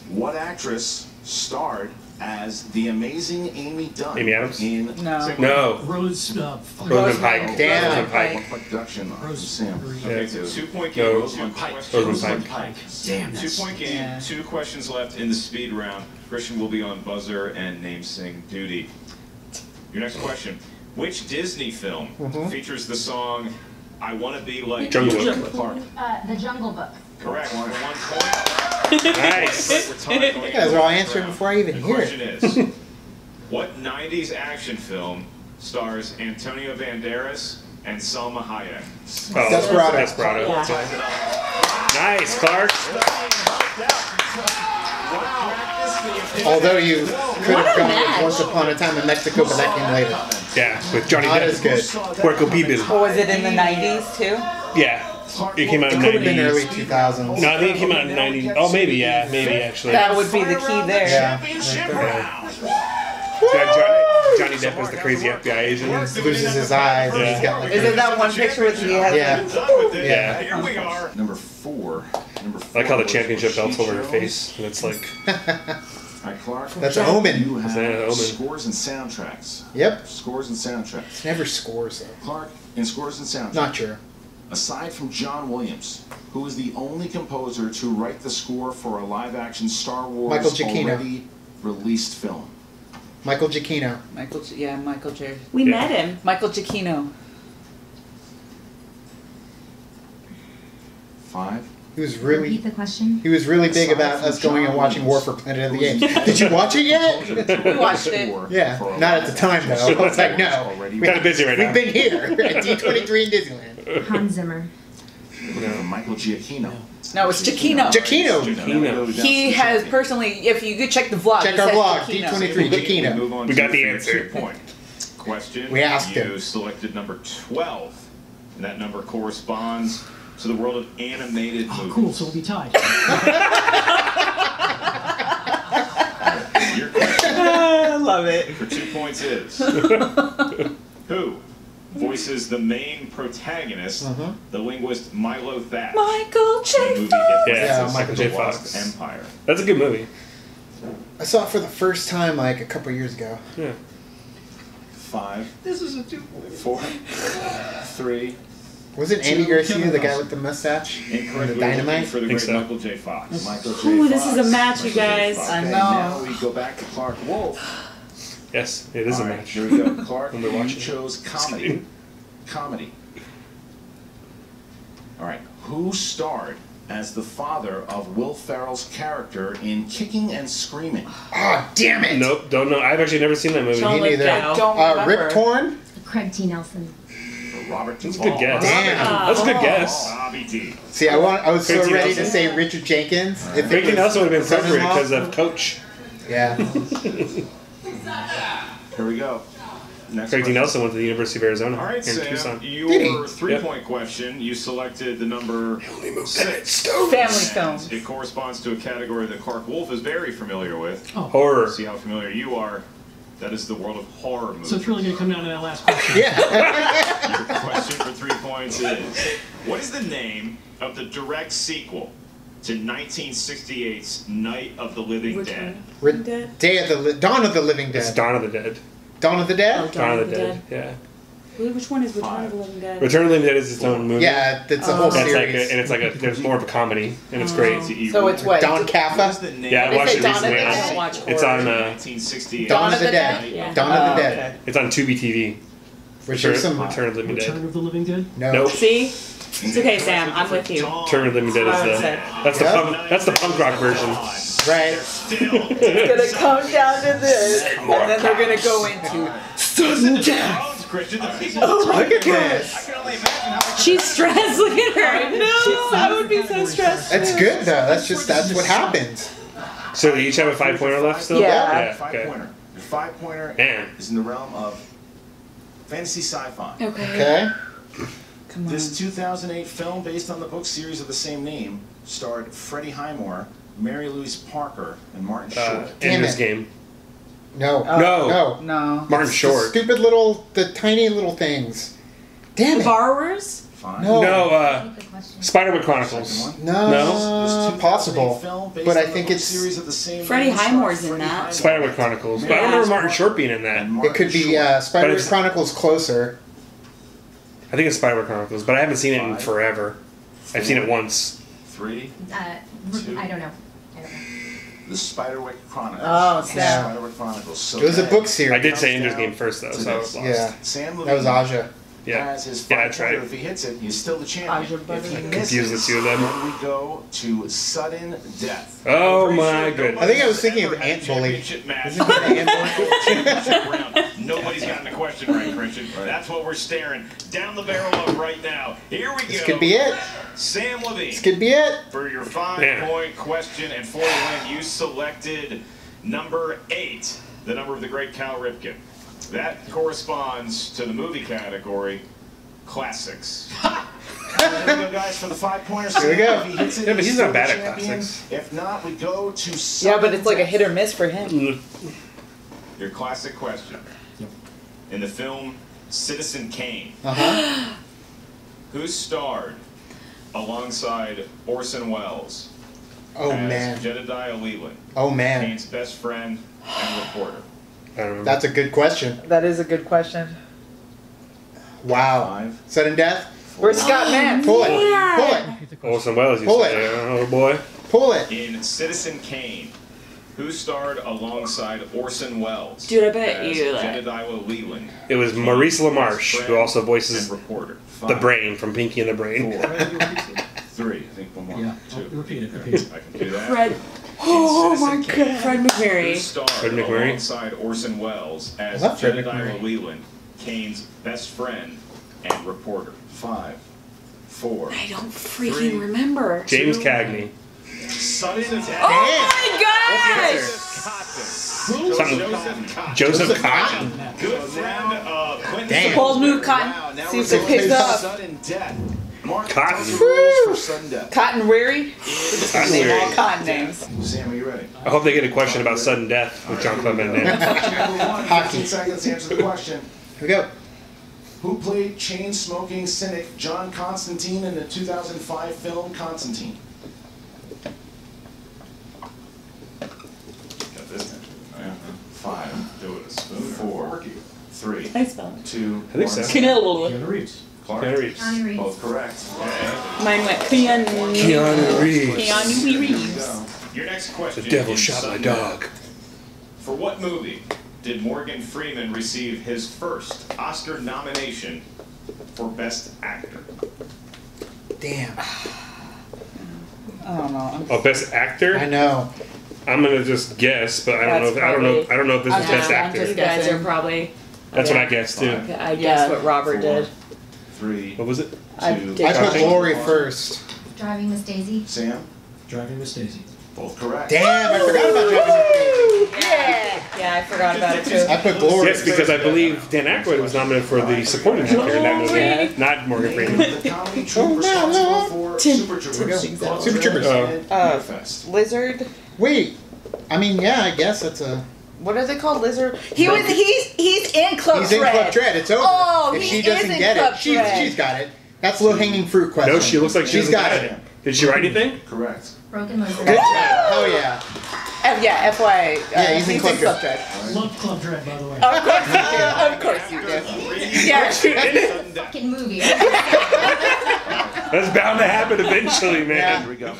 What actress starred as the amazing Amy Dunn Amy Adams? in No. No. Rose. Rosamund Pike. Damn. Rosamund Pike. One-point deduction on Rose- Sam. Okay, it's a 2-point game. No. 2 Rosamund questions. Pike. Damn. 2-point game. Yeah. 2 questions left in the speed round. Christian will be on buzzer and name sing duty. Your next question. Which Disney film features the song I Want to Be Like Jungle You? Book. Clarke. The Jungle Book. Correct. 1 point. Nice. We're talking You guys are all answering before I even The hear question it. is, what 90s action film stars Antonio Banderas and Salma Hayek? Oh, Desperado. Desperado. Yeah. Nice, Clark. Although you could have gone with Once Upon a Time in Mexico, but that came later. Yeah, with Johnny Not as Depp. good. Puerco Pibis. Oh, was it in the 90s too? Yeah. It came out It in could have been 90s. early 2000s. No, I think it came out in 90s. Oh, maybe, yeah. Maybe, actually. That would be the key there. Yeah. Johnny Depp is the crazy FBI agent. He loses his eyes. And he's got like Is it that one picture with he has Yeah. Done with it. Yeah. Here we are. Number 4. I like how the championship belt's over her face. And it's like, All right, Clark. That's an Omen. You have That's an Omen. scores and soundtracks. Yep. Scores and soundtracks. It's never scores though. Clark, in scores and soundtracks. Not true. Aside from John Williams, who is the only composer to write the score for a live-action Star Wars Michael Giacchino. already released film. Michael Giacchino. Michael J. We Yeah. met him. Michael Giacchino. 5. He was really Repeat the question. he was really big Aside about from us going and John watching War Williams, for Planet of the who's Apes. Did you watch it yet? We watched it. Yeah, not at the time though. I was like, no. Kinda busy right now. We've been here at D23 in Disneyland. Hans Zimmer. Michael Giacchino. No, it's Giacchino. Giacchino. He has personally, if you could check the vlog, Check it our says vlog, Giacchino. D23 We Giacchino. move on We to got the your answer. 2-point question. We asked you him. selected number 12. And that number corresponds to the world of animated Oh, movies. cool. So we'll be tied. Your question I love it. for 2 points is who voices the main protagonist, the linguist Milo Thatch, Michael in the J. movie Yeah, Yeah, Michael J. The Lost Fox. Empire? That's a good movie. I saw it for the first time like a couple years ago. Yeah. 5. This is a 2-point. 4. 3. Was it Andy Garcia, the guy with the mustache? And Incorrect. the We're looking dynamite? for the Think great so. Michael J. Fox. Michael J. Ooh, Fox. this is a match, you Michael J. guys. Fox. I Okay, know. now we go back to Clarke Wolfe. Yes, it is a All right, match. here we go. Clarke, When we're you watching. chose comedy. Comedy. All right. Who starred as the father of Will Ferrell's character in Kicking and Screaming? Oh, damn it! Nope, don't know. I've actually never seen that movie. Sean Me neither. Lithgow. Don't remember. Rip Torn? Craig T. Nelson. Robert That's a good guess. Damn. That's a good guess. Bobby D. See, I was so Craig T. ready to Nelson? say Richard Jenkins. If it Frankie was Nelson would have been appropriate son-in-law. because of Coach. Yeah. Here we go. Next Craig T. question. Nelson went to the University of Arizona All right, here in Sam, Tucson. Did your he? 3-point question, you selected the number 6. Family And films. it corresponds to a category that Clarke Wolfe is very familiar with. Oh. Horror. See how familiar you are. That is the world of horror movies. So it's really going to come down to that last question. Yeah. Your question for 3 points is, what is the name of the direct sequel to 1968's Night of the Living Dead? Dead? Dawn of the Living It's Dead. Dawn of the Dead. Dawn of the Dead? Oh, Dawn of the Dead. Yeah. Which one is Return of the Living Dead? Return of the Living Dead is its own movie. Yeah, it's a whole That's series. and it's like there's more of a comedy, and it's great. So it's what? Don Caffa? Yeah, I watched it recently. I don't watch It's on 1968. Dawn of the Dead. Yeah. Dawn of the Dead. it's on Tubi TV. Which is some... Return of the Living Return Dead. of the Living Dead? No. Nope. See? It's okay, Sam. I'm with you. Return of the Living Dead is that's the punk rock version. Right. It's gonna come down to this, and then they're gonna go into sudden death. Oh my goodness. She's stressed. Look at her. No, I would be so stressed. That's good though. That's what happens. So they each have a 5-pointer left still? Yeah. Okay. Your 5-pointer Damn. is in the realm of fantasy sci-fi. Okay. Okay. Come on. This 2008 film, based on the book series of the same name, starred Freddie Highmore, Mary Louise Parker, and Martin Short. Ender's Game. No. No. No. Martin Short. Stupid the tiny little things. Damn The it. Borrowers? Fine. No. No, Spiderwood Chronicles. Second one. No. This Possible. 2008 film, based But I on the think book it's... series of the same Freddie name, starred Highmore's in Freddie that. Highmore, Spiderwood Chronicles. But I don't remember Martin Short being in that. and It Martin could be Short. Spider it's- Chronicles closer. I think it's Spiderwood Chronicles, but I haven't seen it in forever. I've seen it once. 3. I don't know. I don't know. The Spiderwick Chronicles. Oh, The snap. Spiderwick Chronicles. So It was a then book series. I did say Ender's Game first though, so I was lost. Yeah. Sam That was Levine Aja. Yeah. has his Yeah, that's 5-pointer. right. If he hits it, he's still the champion. Aja If he Butter. misses, Confuse the two of them. then we go to sudden death. Oh my goodness. I think I was thinking of Ant Bully. Championship match. Isn't it Ant Bully? Nobody's gotten the question right, Christian. That's what we're staring down the barrel of right now. Here we go. This could be it. Sam Levine. This could be it. For your 5-point question and for the win, you selected number 8, the number of the great Cal Ripken. That corresponds to the movie category, classics. Here we go, guys, for the 5-pointer. Here we go. If he hits it, Yeah, but he's still not bad the at champion. classics. If not, we go to Yeah, sudden but it's like a death. hit or miss for him. Your classic question. Yep. In the film Citizen Kane, Uh-huh. who starred alongside Orson Welles Oh as man. Jedediah Leland, Oh man. Kane's best friend and reporter? I don't remember. That's a good question. That is a good question. Wow. 5. Sudden death? Where's Scott Mann? Pull it. Pull it. Orson Welles, you Pull say. it. Oh boy. Pull it. In Citizen Kane, who starred alongside Orson Welles Dude, I bet as you, like- Jedediah Leland, It was Maurice LaMarche, who also voices and reporter? the Brain from Pinky and the Brain. 4. 3. I think one more. Yeah. 2. Repeat it. Repeat it. I can do that. Fred. In Oh my Citizen Kane, god. Fred Who McMurray. starred Fred McMurray? alongside Orson Welles as I love Fred Jedediah McMurray. Leland, Kane's best friend and reporter? 5. 4. I don't freaking remember. James Cagney. Sudden death. Oh my gosh! Something. Joseph Cotton. Good friend of Quentin. Damn. Bold move, Cotton. Wow, now See we're if it going picks to up. sudden death. Mark, Cotton. tell us the rules for sudden death. Cotton Weary? Cotton Name all Weary. cotton names. Sam, are you ready? I hope they get a question about sudden death with John Clement in it. Number 1, Hockey. 15 seconds to answer the question. Here we go. Who played chain-smoking cynic John Constantine in the 2005 film Constantine? Got this now. 5. Do it with a spoon. 4. 3. I spell it. 2. I think so. 1. Keanu Reeves. Clarke. Keanu Reeves. Keanu Reeves. Both correct. Mine went Keanu. Keanu Reeves. Keanu Reeves. Go. Your next question. The devil is shot my sudden dog. death. For what movie did Morgan Freeman receive his first Oscar nomination for Best Actor? Damn. I don't know. Oh, best actor? I know. I'm gonna just guess, but I don't know. That's If, I don't know. probably- I don't know if this is I'm best just- I'm actor. just- You guys are probably. That's what I guessed too. Five. I guess what Robert 4, did. 3. What was it? I 2. did I put Shocking. Lori first. Driving Miss Daisy. Sam. Driving Miss Daisy. Both correct. Damn, I forgot about Driving Yeah. Yeah, I forgot about it too. I put Glory. Yes, because I believe Dan Aykroyd was nominated for the supporting actor in that movie, not Morgan Freeman. The comedy troupe responsible for Super Troopers. Super Troopers. Fest. Lizard? Wait. I mean, yeah, I guess that's a. What are they called? Lizard? He's in Club He's in Dread. Club Dread. It's over. Oh, if he she is doesn't in get Club it, Dread. she's got it. That's low hanging fruit question. No, she looks like she's got it. Did she write anything? Correct. Broken Lizard. Good job. Oh yeah. Yeah, FYI. Yeah, he's in Club Dread. Love Club Dread, by the way. Of course you do. Of course you do. Yeah. Fucking movie. That's bound to happen eventually, man. Here we go.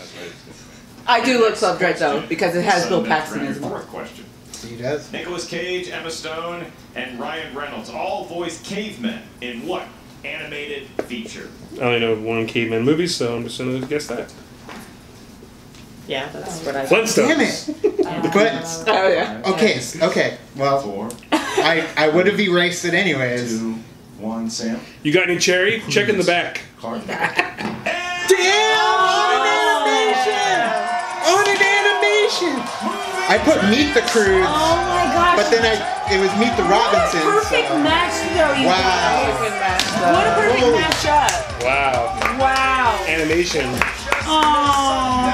I do love Club Dread though because it has Bill Paxton as well. Fourth question. He does. Nicolas Cage, Emma Stone, and Ryan Reynolds all voiced cavemen in what animated feature? I only know one caveman movie, so I'm just going to guess that. Yeah, that's what I. Flintstones. Damn it! But Oh yeah. okay. Well, 4, I would have erased it anyways. 2, 1. Sam. You got any cherry? Check in the back. Clarke. Damn! On an animation! I put Meet the Cruise, Oh my gosh. but then it was Meet the Robinsons. Perfect so. match though, you Wow. guys. Good match, What a perfect Whoa. matchup. Wow. Wow. Animation. Oh.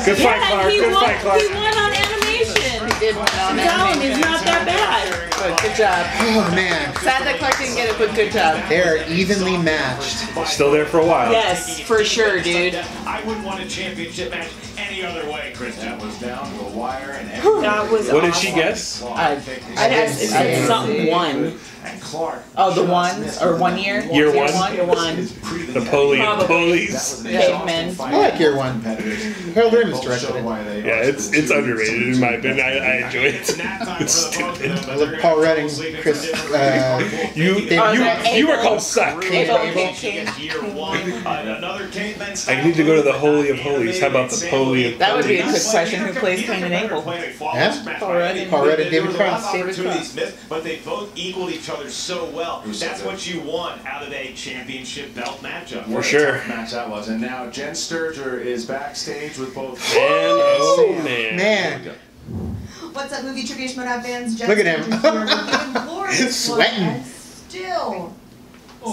Good fight, Clarke. he Good won, fight, Clarke. He won on animation. He did win on Tell him animation. he's not that bad. Good job. Oh man, Sad that Clarke didn't get it, but good job. they're evenly matched. Still there for a while. Yes, for sure, dude. I wouldn't want a championship match any other way, Christian. That was down to a wire and That was What did awesome. she guess? I It said something one. And Clarke. Oh, the ones or 1 year? Year one? Year one. The Polly and Probably. Polies. Cavemen. I like year one. Harold Ramis directed it. Yeah, it's underrated in my opinion. I enjoy it. It's stupid. I love Paul Redding, Chris. You were called suck. Abel. Year one. Another caveman I need to go to the Holy of Holies. How about the Holy of That would be a Holies? good question. Who plays Cain and Abel? Yeah? Paul Rudd. Paul Rudd and David Cross. But they both equaled each other so well. That's what you want out of a championship belt matchup. For sure. Match that was. And now Jen Sturger is backstage with both. Man, oh man. Man, What's up, movie trivia Schmoedown fans? Look at him. Sweating. Still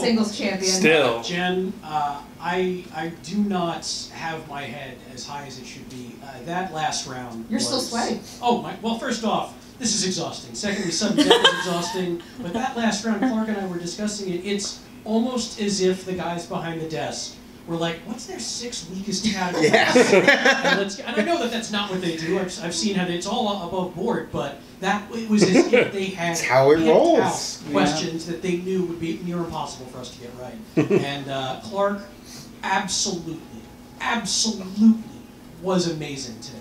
singles champion. Still. Jen, I do not have my head as high as it should be. That last round. You're still sweating. Oh my! Well, first off, this is exhausting. Secondly, sudden death is exhausting. But that last round, Clarke and I were discussing it. It's almost as if the guys behind the desk were like, "What's their 6 weakest categories?" Yeah. and I know that that's not what they do. I've seen how it's all above board, but it was as if they had That's how it picked rolls. out questions that they knew would be near impossible for us to get right. And Clarke absolutely was amazing today.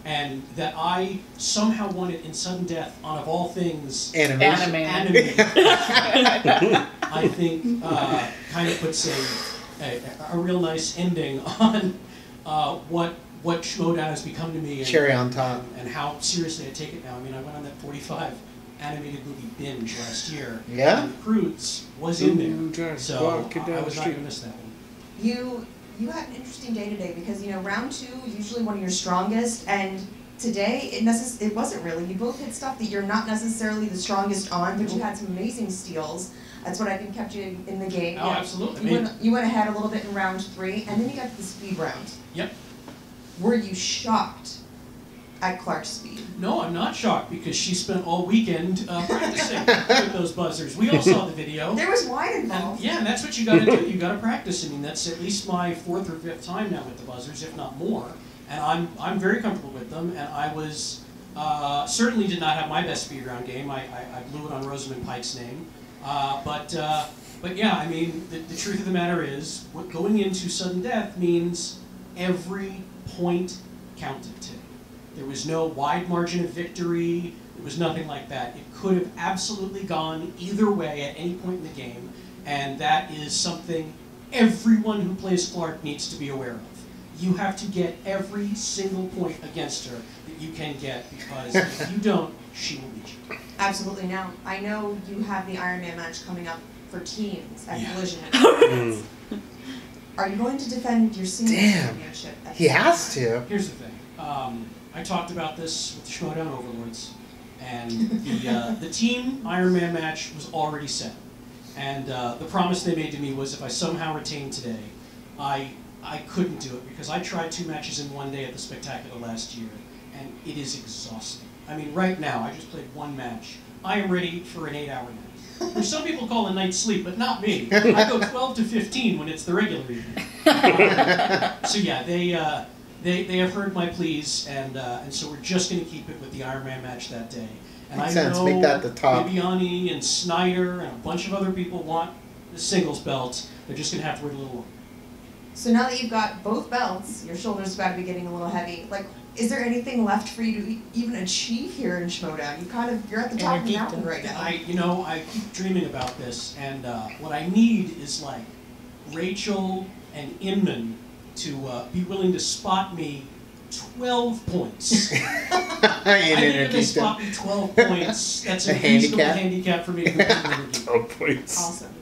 And that I somehow won it in sudden death on, of all things, animation. animated. I think kind of puts a real nice ending on what Schmoedown has become to me. And, Cherry on top. And how seriously I take it now. I mean, I went on that 45 animated movie binge last year. Yeah? And Croods was in there. just So walking down I the was not street. going to miss that one. You had an interesting day today because round 2 is usually one of your strongest, and today it wasn't really. You both hit stuff that you're not necessarily the strongest on, but you had some amazing steals. That's what I think kept you in the game. Oh, absolutely. You went ahead a little bit in round 3, and then you got to the speed round. Yep. Were you shocked at Clarke's speed? No, I'm not shocked because she spent all weekend practicing with those buzzers. We all saw the video. There was wine And, involved. yeah, and that's what you got to do. You got to practice. I mean, that's at least my 4th or 5th time now with the buzzers, if not more. And I'm very comfortable with them. And I was certainly did not have my best speed round game. I blew it on Rosamund Pike's name. But yeah, I mean, the truth of the matter is, what going into sudden death means every point counted today. There was no wide margin of victory. There was nothing like that. It could have absolutely gone either way at any point in the game, and that is something everyone who plays Clarke needs to be aware of. You have to get every single point against her that you can get, because if you don't, she will beat you. Absolutely. Now, I know you have the Ironman match coming up for teams at Collision. Are you going to defend your singles championship? He has to. Here's the thing. I talked about this with the Schmoedown Overlords, and the team Ironman match was already set. And the promise they made to me was if I somehow retained today, I couldn't do it because I tried 2 matches in one day at the Spectacular last year, and it is exhausting. I mean, right now, I just played 1 match. I am ready for an 8-hour match. Which some people call a night's sleep, but not me. I go 12 to 15 when it's the regular evening. So yeah, they have heard my pleas, and so we're just going to keep it with the Iron Man match that day. And Makes I sense. know Make that the top. Viviani and Snyder and a bunch of other people want the singles belt. They're just going to have to wait a little longer. So now that you've got both belts, your shoulders got to be getting a little heavy. Like, is there anything left for you to even achieve here in Schmoedown? You're at the top of the mountain right now. I keep dreaming about this, and what I need is like Rachel and Inman to be willing to spot me 12 points. I need them to spot me 12 points. That's a reasonable handicap for me to compete in the 12 points. Awesome.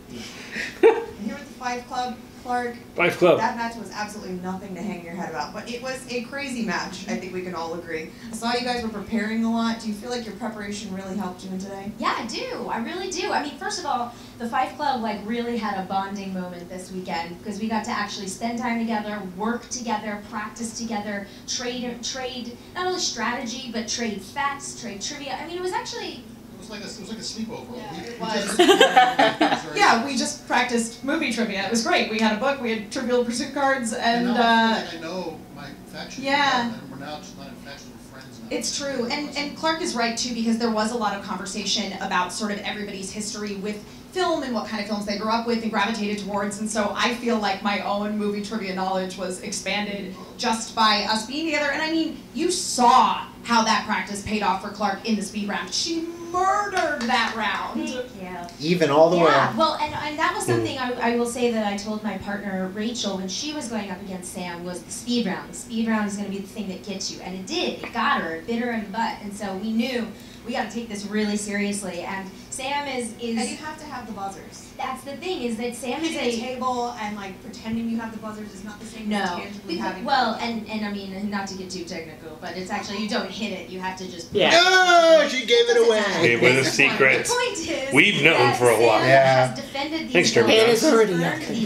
And here at the 5 Club, Clarke, 5 Club. That match was absolutely nothing to hang your head about, but it was a crazy match. I think we can all agree. I saw you guys were preparing a lot. Do you feel like your preparation really helped you in today? Yeah, I do. I really do. I mean, first of all, the 5 Club like really had a bonding moment this weekend because we got to actually spend time together, work together, practice together, trade not only strategy but trade facts, trade trivia. I mean, it was actually. It was like a sleepover. Yeah, it was. Yeah, we just practiced movie trivia. It was great. We had a book, we had Trivial Pursuit cards, and I know my faction. Yeah. And we're now just not in faction, we're friends now. It's true, and Clarke is right too, because there was a lot of conversation about sort of everybody's history with film and what kind of films they grew up with and gravitated towards, and so I feel like my own movie trivia knowledge was expanded just by us being together. And I mean, you saw how that practice paid off for Clarke in the speed round. She murdered that round. Yeah. Even all the way. Yeah, well, and that was something I will say that I told my partner Rachel when she was going up against Samm was the speed round. The speed round is going to be the thing that gets you, and it did. It got her, it bit her in the butt, and so we knew we got to take this really seriously. And Samm is. And you have to have the buzzers. That's the thing is that Samm is a table and like pretending you have the buzzers is not the same as tangibly having. Well, and I mean, not to get too technical, but it's actually you don't hit it. You have to just. Yeah. No, she gave it away. Gave away the secret. The point is, we've known for a while. Has defended these Thanks, Jeremy. belts,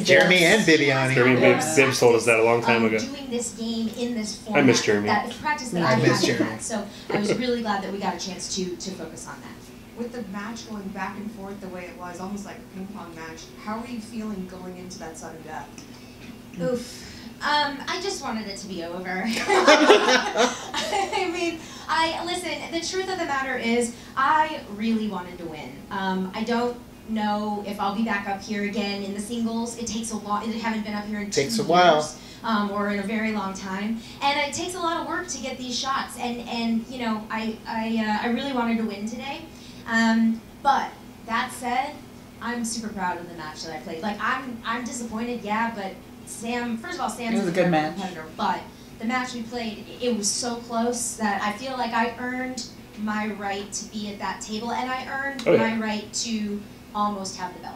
Jeremy and Viviani. Jeremy and Bibbs told us that a long time ago. Doing this game in this format. I miss Jeremy. That practice that I had. So I was really glad that we got a chance to focus on that. With the match going back and forth the way it was, almost like a ping pong match, how are you feeling going into that sudden death? Oof. I just wanted it to be over. I mean, listen, the truth of the matter is, I really wanted to win. I don't know if I'll be back up here again in the singles. It takes a lot. I haven't been up here in 2 years. Takes a while. Or in a very long time, and it takes a lot of work to get these shots. And you know, I really wanted to win today. But that said, I'm super proud of the match that I played. Like I'm disappointed, yeah, but Samm. First of all, Samm's a good match. competitor, but the match we played, it was so close that I feel like I earned my right to be at that table, and I earned my right to almost have the belt.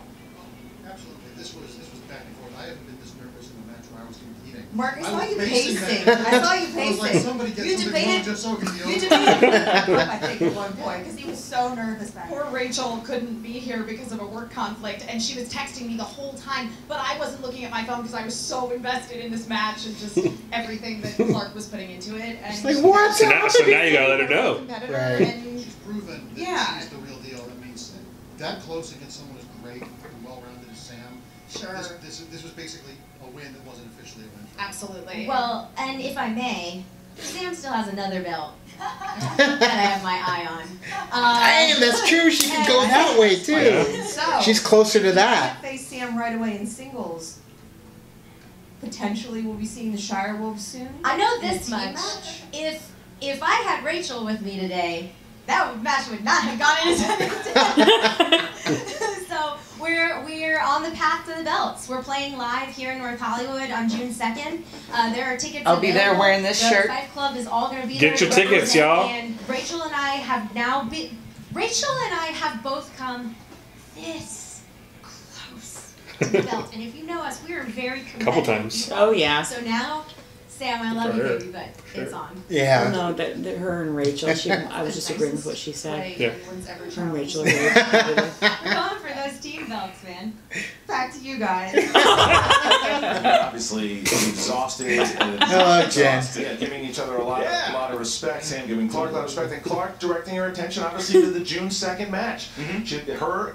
Absolutely, this was back and forth. I haven't been this nervous in a match where I was competing. Mark, I saw you pacing. I saw you pacing. I was like, somebody get something wrong just so it can be over. You debated, I think, at one point, because he was so nervous back there. Poor Rachel couldn't be here because of a work conflict, and she was texting me the whole time, but I wasn't looking at my phone because I was so invested in this match and just everything that Clarke was putting into it. And she's like, what? So now you gotta let her know. Right. And she's proven that she's the real deal. I mean, that close against someone as great and well-rounded as Samm. Sure. This was basically a win that wasn't officially a win. Absolutely. Well, and if I may, Samm still has another belt that I have my eye on. Damn, that's true. She can go that way too. So, she's closer to you that. can't face Samm right away in singles. Potentially, we'll be seeing the Shire Wolves soon. I know in a this team much. match. If I had Rachel with me today, that match would not have gone into So we're on the path to the belts. We're playing live here in North Hollywood on June 2nd. There are tickets. I'll be there wearing this shirt. The 5 Club is all going to be Get there. your tickets, y'all. And Rachel and I have both come this close to the belt. And if you know us, we are very competitive. Couple times. Oh yeah. So now, Samm, I love you, For her. baby, but it's on. Yeah. No, that her and Rachel. I was just agreeing with what she said. Yeah. Her and Rachel are very competitive. We're going for those team belts, man. Back to you guys. Obviously exhausted. Hello, Jen. Yeah, giving each other a lot of of respect, Sam giving Clarke a lot of respect, and Clarke directing her attention, obviously, to the June 2nd match.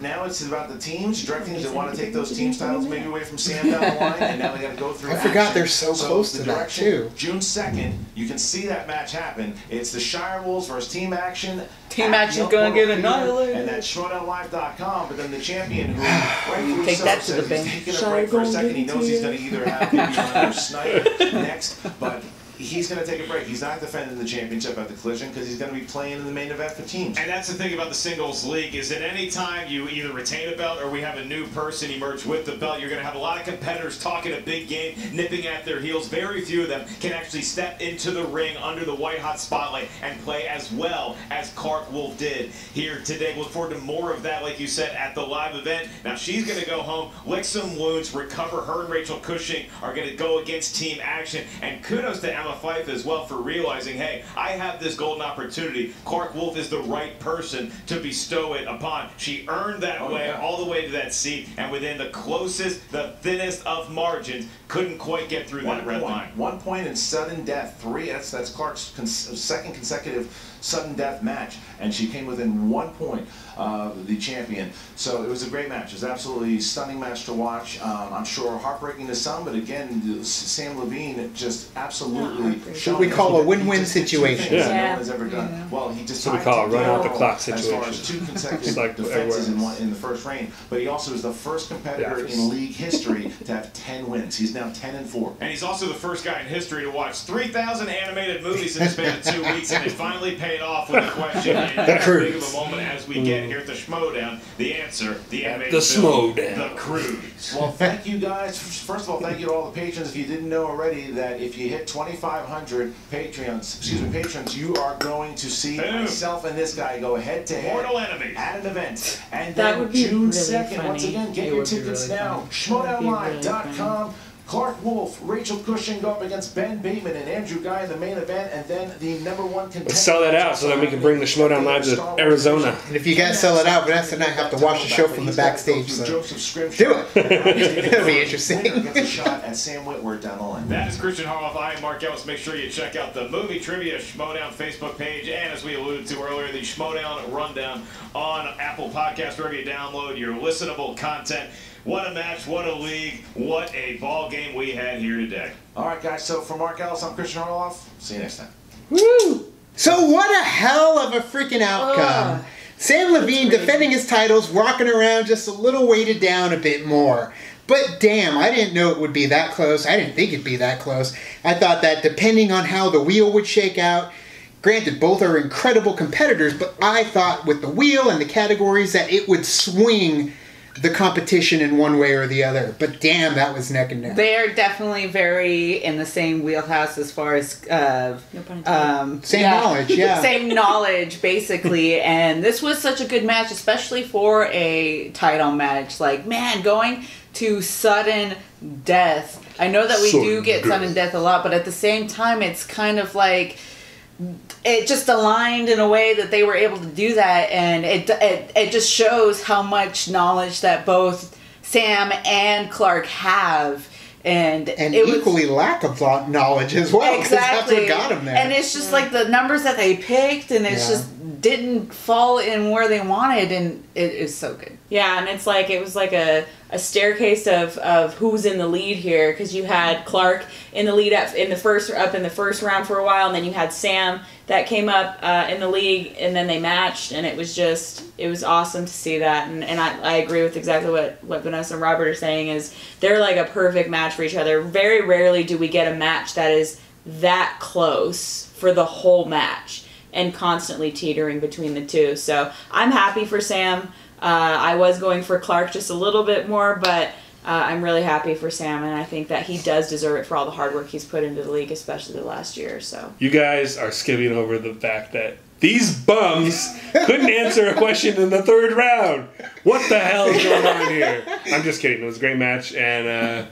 Now it's about the teams, directing they want to take those teams titles maybe away from Sam down the line, and now they got to go through I forgot they're so close to that, too. June 2nd, you can see that match happen. It's the Shire Wolves versus Team Action. Team Action's going to get annihilated. And that's SchmoedownLive.com, but then the champion who rightfully Take so that to says the he's bank. taking a break for a second. He knows he's going to either have maybe run or snipe next, but he's going to take a break. He's not defending the championship at the Collision because he's going to be playing in the main event for teams. And that's the thing about the singles league is that any time you either retain a belt or we have a new person emerge with the belt, you're going to have a lot of competitors talking a big game, nipping at their heels. Very few of them can actually step into the ring under the white-hot spotlight and play as well as Clarke Wolfe did here today. Look forward to more of that, like you said, at the live event. Now she's going to go home, lick some wounds, recover. Her and Rachel Cushing are going to go against Team Action. And kudos to Emma Fife as well for realizing, hey, I have this golden opportunity. Clarke Wolfe is the right person to bestow it upon. She earned that all the way to that seat, and within the closest, the thinnest of margins, couldn't quite get through that red line. 1 point in sudden death. That's Clarke's second consecutive sudden death match, and she came within 1 point of the champion. So it was a great match. It was an absolutely stunning match to watch. I'm sure heartbreaking to some, but again, Sam Levine just absolutely what we call a win-win situation. No one has ever done. Well, he just So we call it run out the clock situation. As far as 2 consecutive defenses in the first reign, but he also is the first competitor in league history to have 10 wins. He's now 10-4. And he's also the first guy in history to watch 3,000 animated movies in the span of 2 weeks, and it finally paid off with a question. And as big of a moment as we get here at the Schmoedown, the answer, the animated film, The Cruise. Well, thank you guys. First of all, thank you to all the patrons. If you didn't know already, that if you hit 2,500 patrons, you are going to see myself and this guy go head-to-head Mortal enemies at an event. And That then would be June really 2nd, funny. once again, get It your would be tickets really now. funny. Schmoedownlive.com. Clarke Wolfe, Rachel Cushing go up against Ben Bateman and Andrew Guy in the main event, and then the #1 contender. Let's sell that out so that we can bring the Schmoedown Live to Arizona. And if you guys sell it out, Vanessa and I have to watch the show from the backstage. So do it. It'll be interesting. Gets a shot at Sam Whitworth down the line. That is Christian Harloff. I am Mark Ellis. Make sure you check out the Movie Trivia Schmoedown Facebook page, and as we alluded to earlier, the Schmoedown Rundown on Apple Podcast, wherever you download your listenable content. What a match, what a league, what a ball game we had here today. All right, guys, so for Mark Ellis, I'm Christian Harloff. See you next time. Woo! So what a hell of a freaking outcome. Sam Levine defending his titles, rocking around just a little weighted down a bit more. But damn, I didn't know it would be that close. I didn't think it'd be that close. I thought that depending on how the wheel would shake out, granted, both are incredible competitors, but I thought with the wheel and the categories that it would swing the competition in one way or the other. But damn, that was neck and neck. They are definitely very in the same wheelhouse as far as same knowledge, yeah. Same knowledge, basically. And this was such a good match, especially for a title match. Like, man, going to sudden death. I know that we do get sudden death a lot, but at the same time, it's kind of like it just aligned in a way that they were able to do that, and it just shows how much knowledge that both Sam and Clarke have, and it equally lack of knowledge as well. Exactly, that's what got him there. And it's just like the numbers that they picked, and it's just didn't fall in where they wanted, and it is so good. Yeah, and it's like, it was like a staircase of who's in the lead here, because you had Clarke in the lead up in the first round for a while, and then you had Sam that came up in the league, and then they matched, and it was awesome to see that, and I agree with exactly what Vanessa and Robert are saying, is they're like a perfect match for each other. Very rarely do we get a match that is that close for the whole match and constantly teetering between the two. So I'm happy for Sam. I was going for Clarke just a little bit more, but I'm really happy for Sam, and I think that he does deserve it for all the hard work he's put into the league, especially the last year or so. You guys are skipping over the fact that these bums couldn't answer a question in the third round. What the hell is going on here? I'm just kidding. It was a great match, and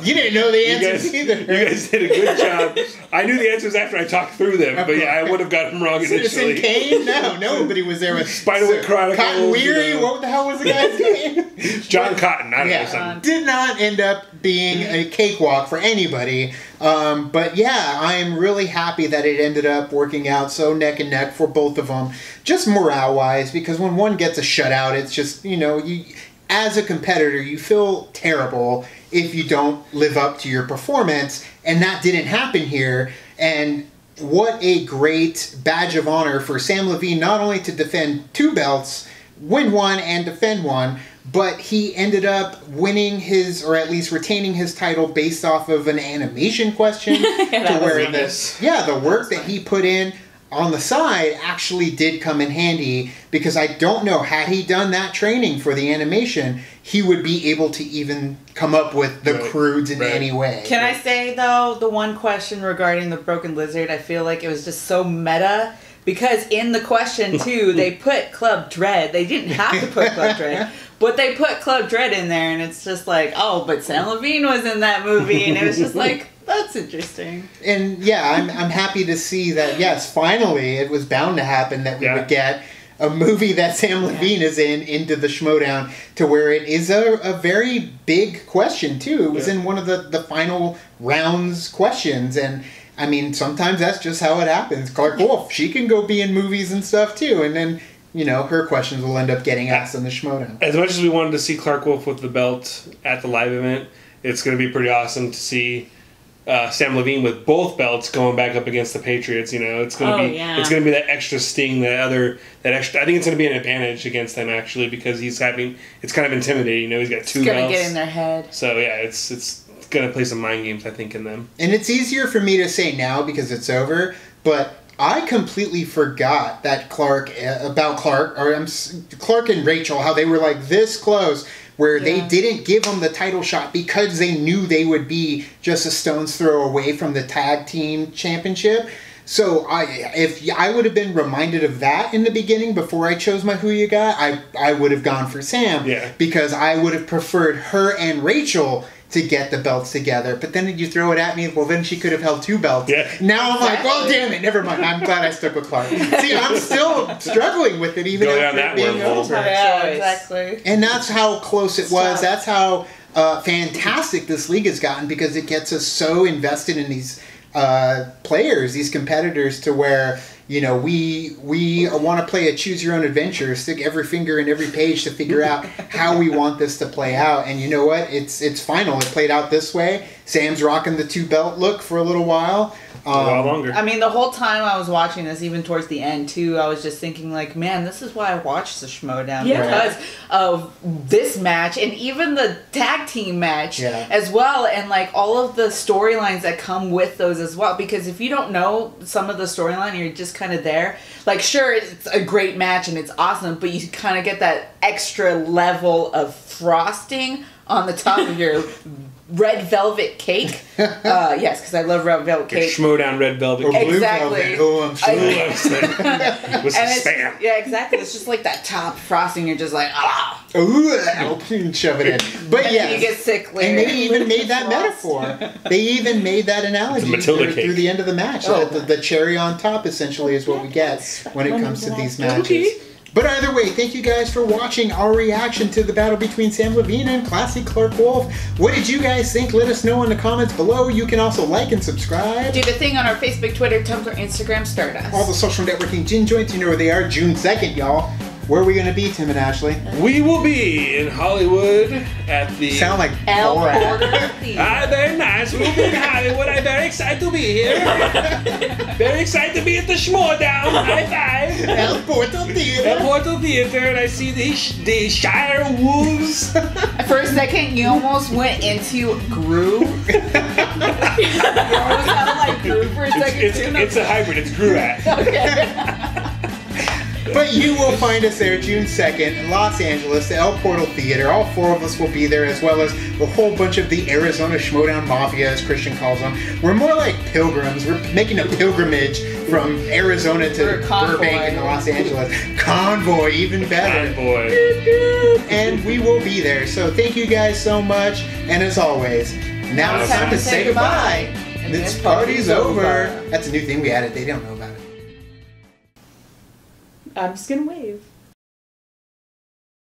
you didn't know the answers either. You guys did a good job. I knew the answers after I talked through them, but yeah, I would have got them wrong initially. Citizen Kane? No, nobody was there with Spiderwick Chronicles. Cotton Weary? What the hell was the guy's name? John Cotton. I don't know something. Did not end up being a cakewalk for anybody. But yeah, I am really happy that it ended up working out so neck and neck for both of them, just morale-wise, because when one gets a shutout, it's just, you as a competitor, you feel terrible if you don't live up to your performance, and that didn't happen here. And what a great badge of honor for Samm Levine, not only to defend 2 belts, win 1 and defend 1, but he ended up winning his, or at least retaining his title based off of an animation question. That was where nice. the work that he put in on the side actually did come in handy, because I don't know, had he done that training for the animation, he would be able to even come up with the crudes in any way. Can I say, though, the one question regarding the broken lizard, I feel like it was just so meta, because in the question, too, they put Club Dread. They didn't have to put Club Dread, but they put Club Dread in there, and it's just like, oh, but Samm Levine was in that movie, and it was just like, that's interesting. And yeah, I'm happy to see that, yes, finally, it was bound to happen that we would get a movie that Samm Levine is in into the Schmoedown, to where it is a very big question, too. It was in one of the final rounds questions, and I mean, sometimes that's just how it happens. Clarke Wolfe, she can go be in movies and stuff, too, and then, her questions will end up getting asked in the Schmoedown. As much as we wanted to see Clarke Wolfe with the belt at the live event, it's going to be pretty awesome to see Samm Levine with both belts going back up against the Patriots. It's going to it's going to be that extra sting, that extra. I think it's going to be an advantage against them, actually, because it's kind of intimidating. He's got 2 belts. It's going to get in their head. So yeah, it's going to play some mind games, I think, in them. And it's easier for me to say now because it's over, but I completely forgot that Clarke and Rachel, how they were like this close, where they didn't give them the title shot because they knew they would be just a stone's throw away from the tag team championship. So if I would have been reminded of that in the beginning before I chose my Who You Got, I would have gone for Samm, because I would have preferred her and Rachel to get the belts together. But then you throw it at me, well, then she could have held 2 belts. Now I'm like, well, damn it, never mind. I'm glad I stuck with Clarke. See, I'm still struggling with it even after it being over. Yeah, exactly. And that's how close it was. That's how fantastic this league has gotten, because it gets us so invested in these players, these competitors, to where we want to play a choose your own adventure, stick every finger in every page to figure out how we want this to play out. And you know what? It's final. It played out this way. Sam's rocking the 2 belt look for a little while. A while longer. I mean, the whole time I was watching this, even towards the end too, I was just thinking like, man, this is why I watched the Schmoedown, because of this match and even the tag team match as well, and like all of the storylines that come with those as well. Because if you don't know some of the storyline, you're just kind of there. Like, sure, it's a great match and it's awesome, but you kind of get that extra level of frosting on the top of your red velvet cake. Yes, because I love red velvet cake. Schmoedown red velvet cake. Exactly. Oh, I'm sure. With some spam. Yeah, exactly. It's just like that top frosting. You're just like, ah. Ooh, I'll shove it in. But yeah, you get sick later. And they even made that metaphor. They even made that analogy through the end of the match. The cherry on top, essentially, is what we get when it comes to these matches. But either way, thank you guys for watching our reaction to the battle between Samm Levine and classy Clarke Wolfe. What did you guys think? Let us know in the comments below. You can also like and subscribe. Do the thing on our Facebook, Twitter, Tumblr, Instagram, Stardust. All the social networking gin joints, you know where they are. June 2nd, y'all. Where are we going to be, Tim and Ashley? We will be in Hollywood at the... Sound like El Porter Theater. Very nice. We'll be in Hollywood. I'm very excited to be here. Very excited to be at the Schmoedown. High five. El Porter Theater. El Porter Theater, and I see the Shire Wolves. For a second, you almost went into Gru. You almost sounded like Gru for a second. It's a hybrid. It's Gruat. Okay. But you will find us there June 2nd in Los Angeles, the El Portal Theater. All 4 of us will be there, as well as a whole bunch of the Arizona Schmoedown Mafia, as Christian calls them. We're more like pilgrims. We're making a pilgrimage from Arizona to Burbank and Los Angeles. Convoy, even better. Convoy. And we will be there. So thank you guys so much. And as always, now it's time to say goodbye. And this party's over. That's a new thing we added. They don't know about it. I'm just gonna wave.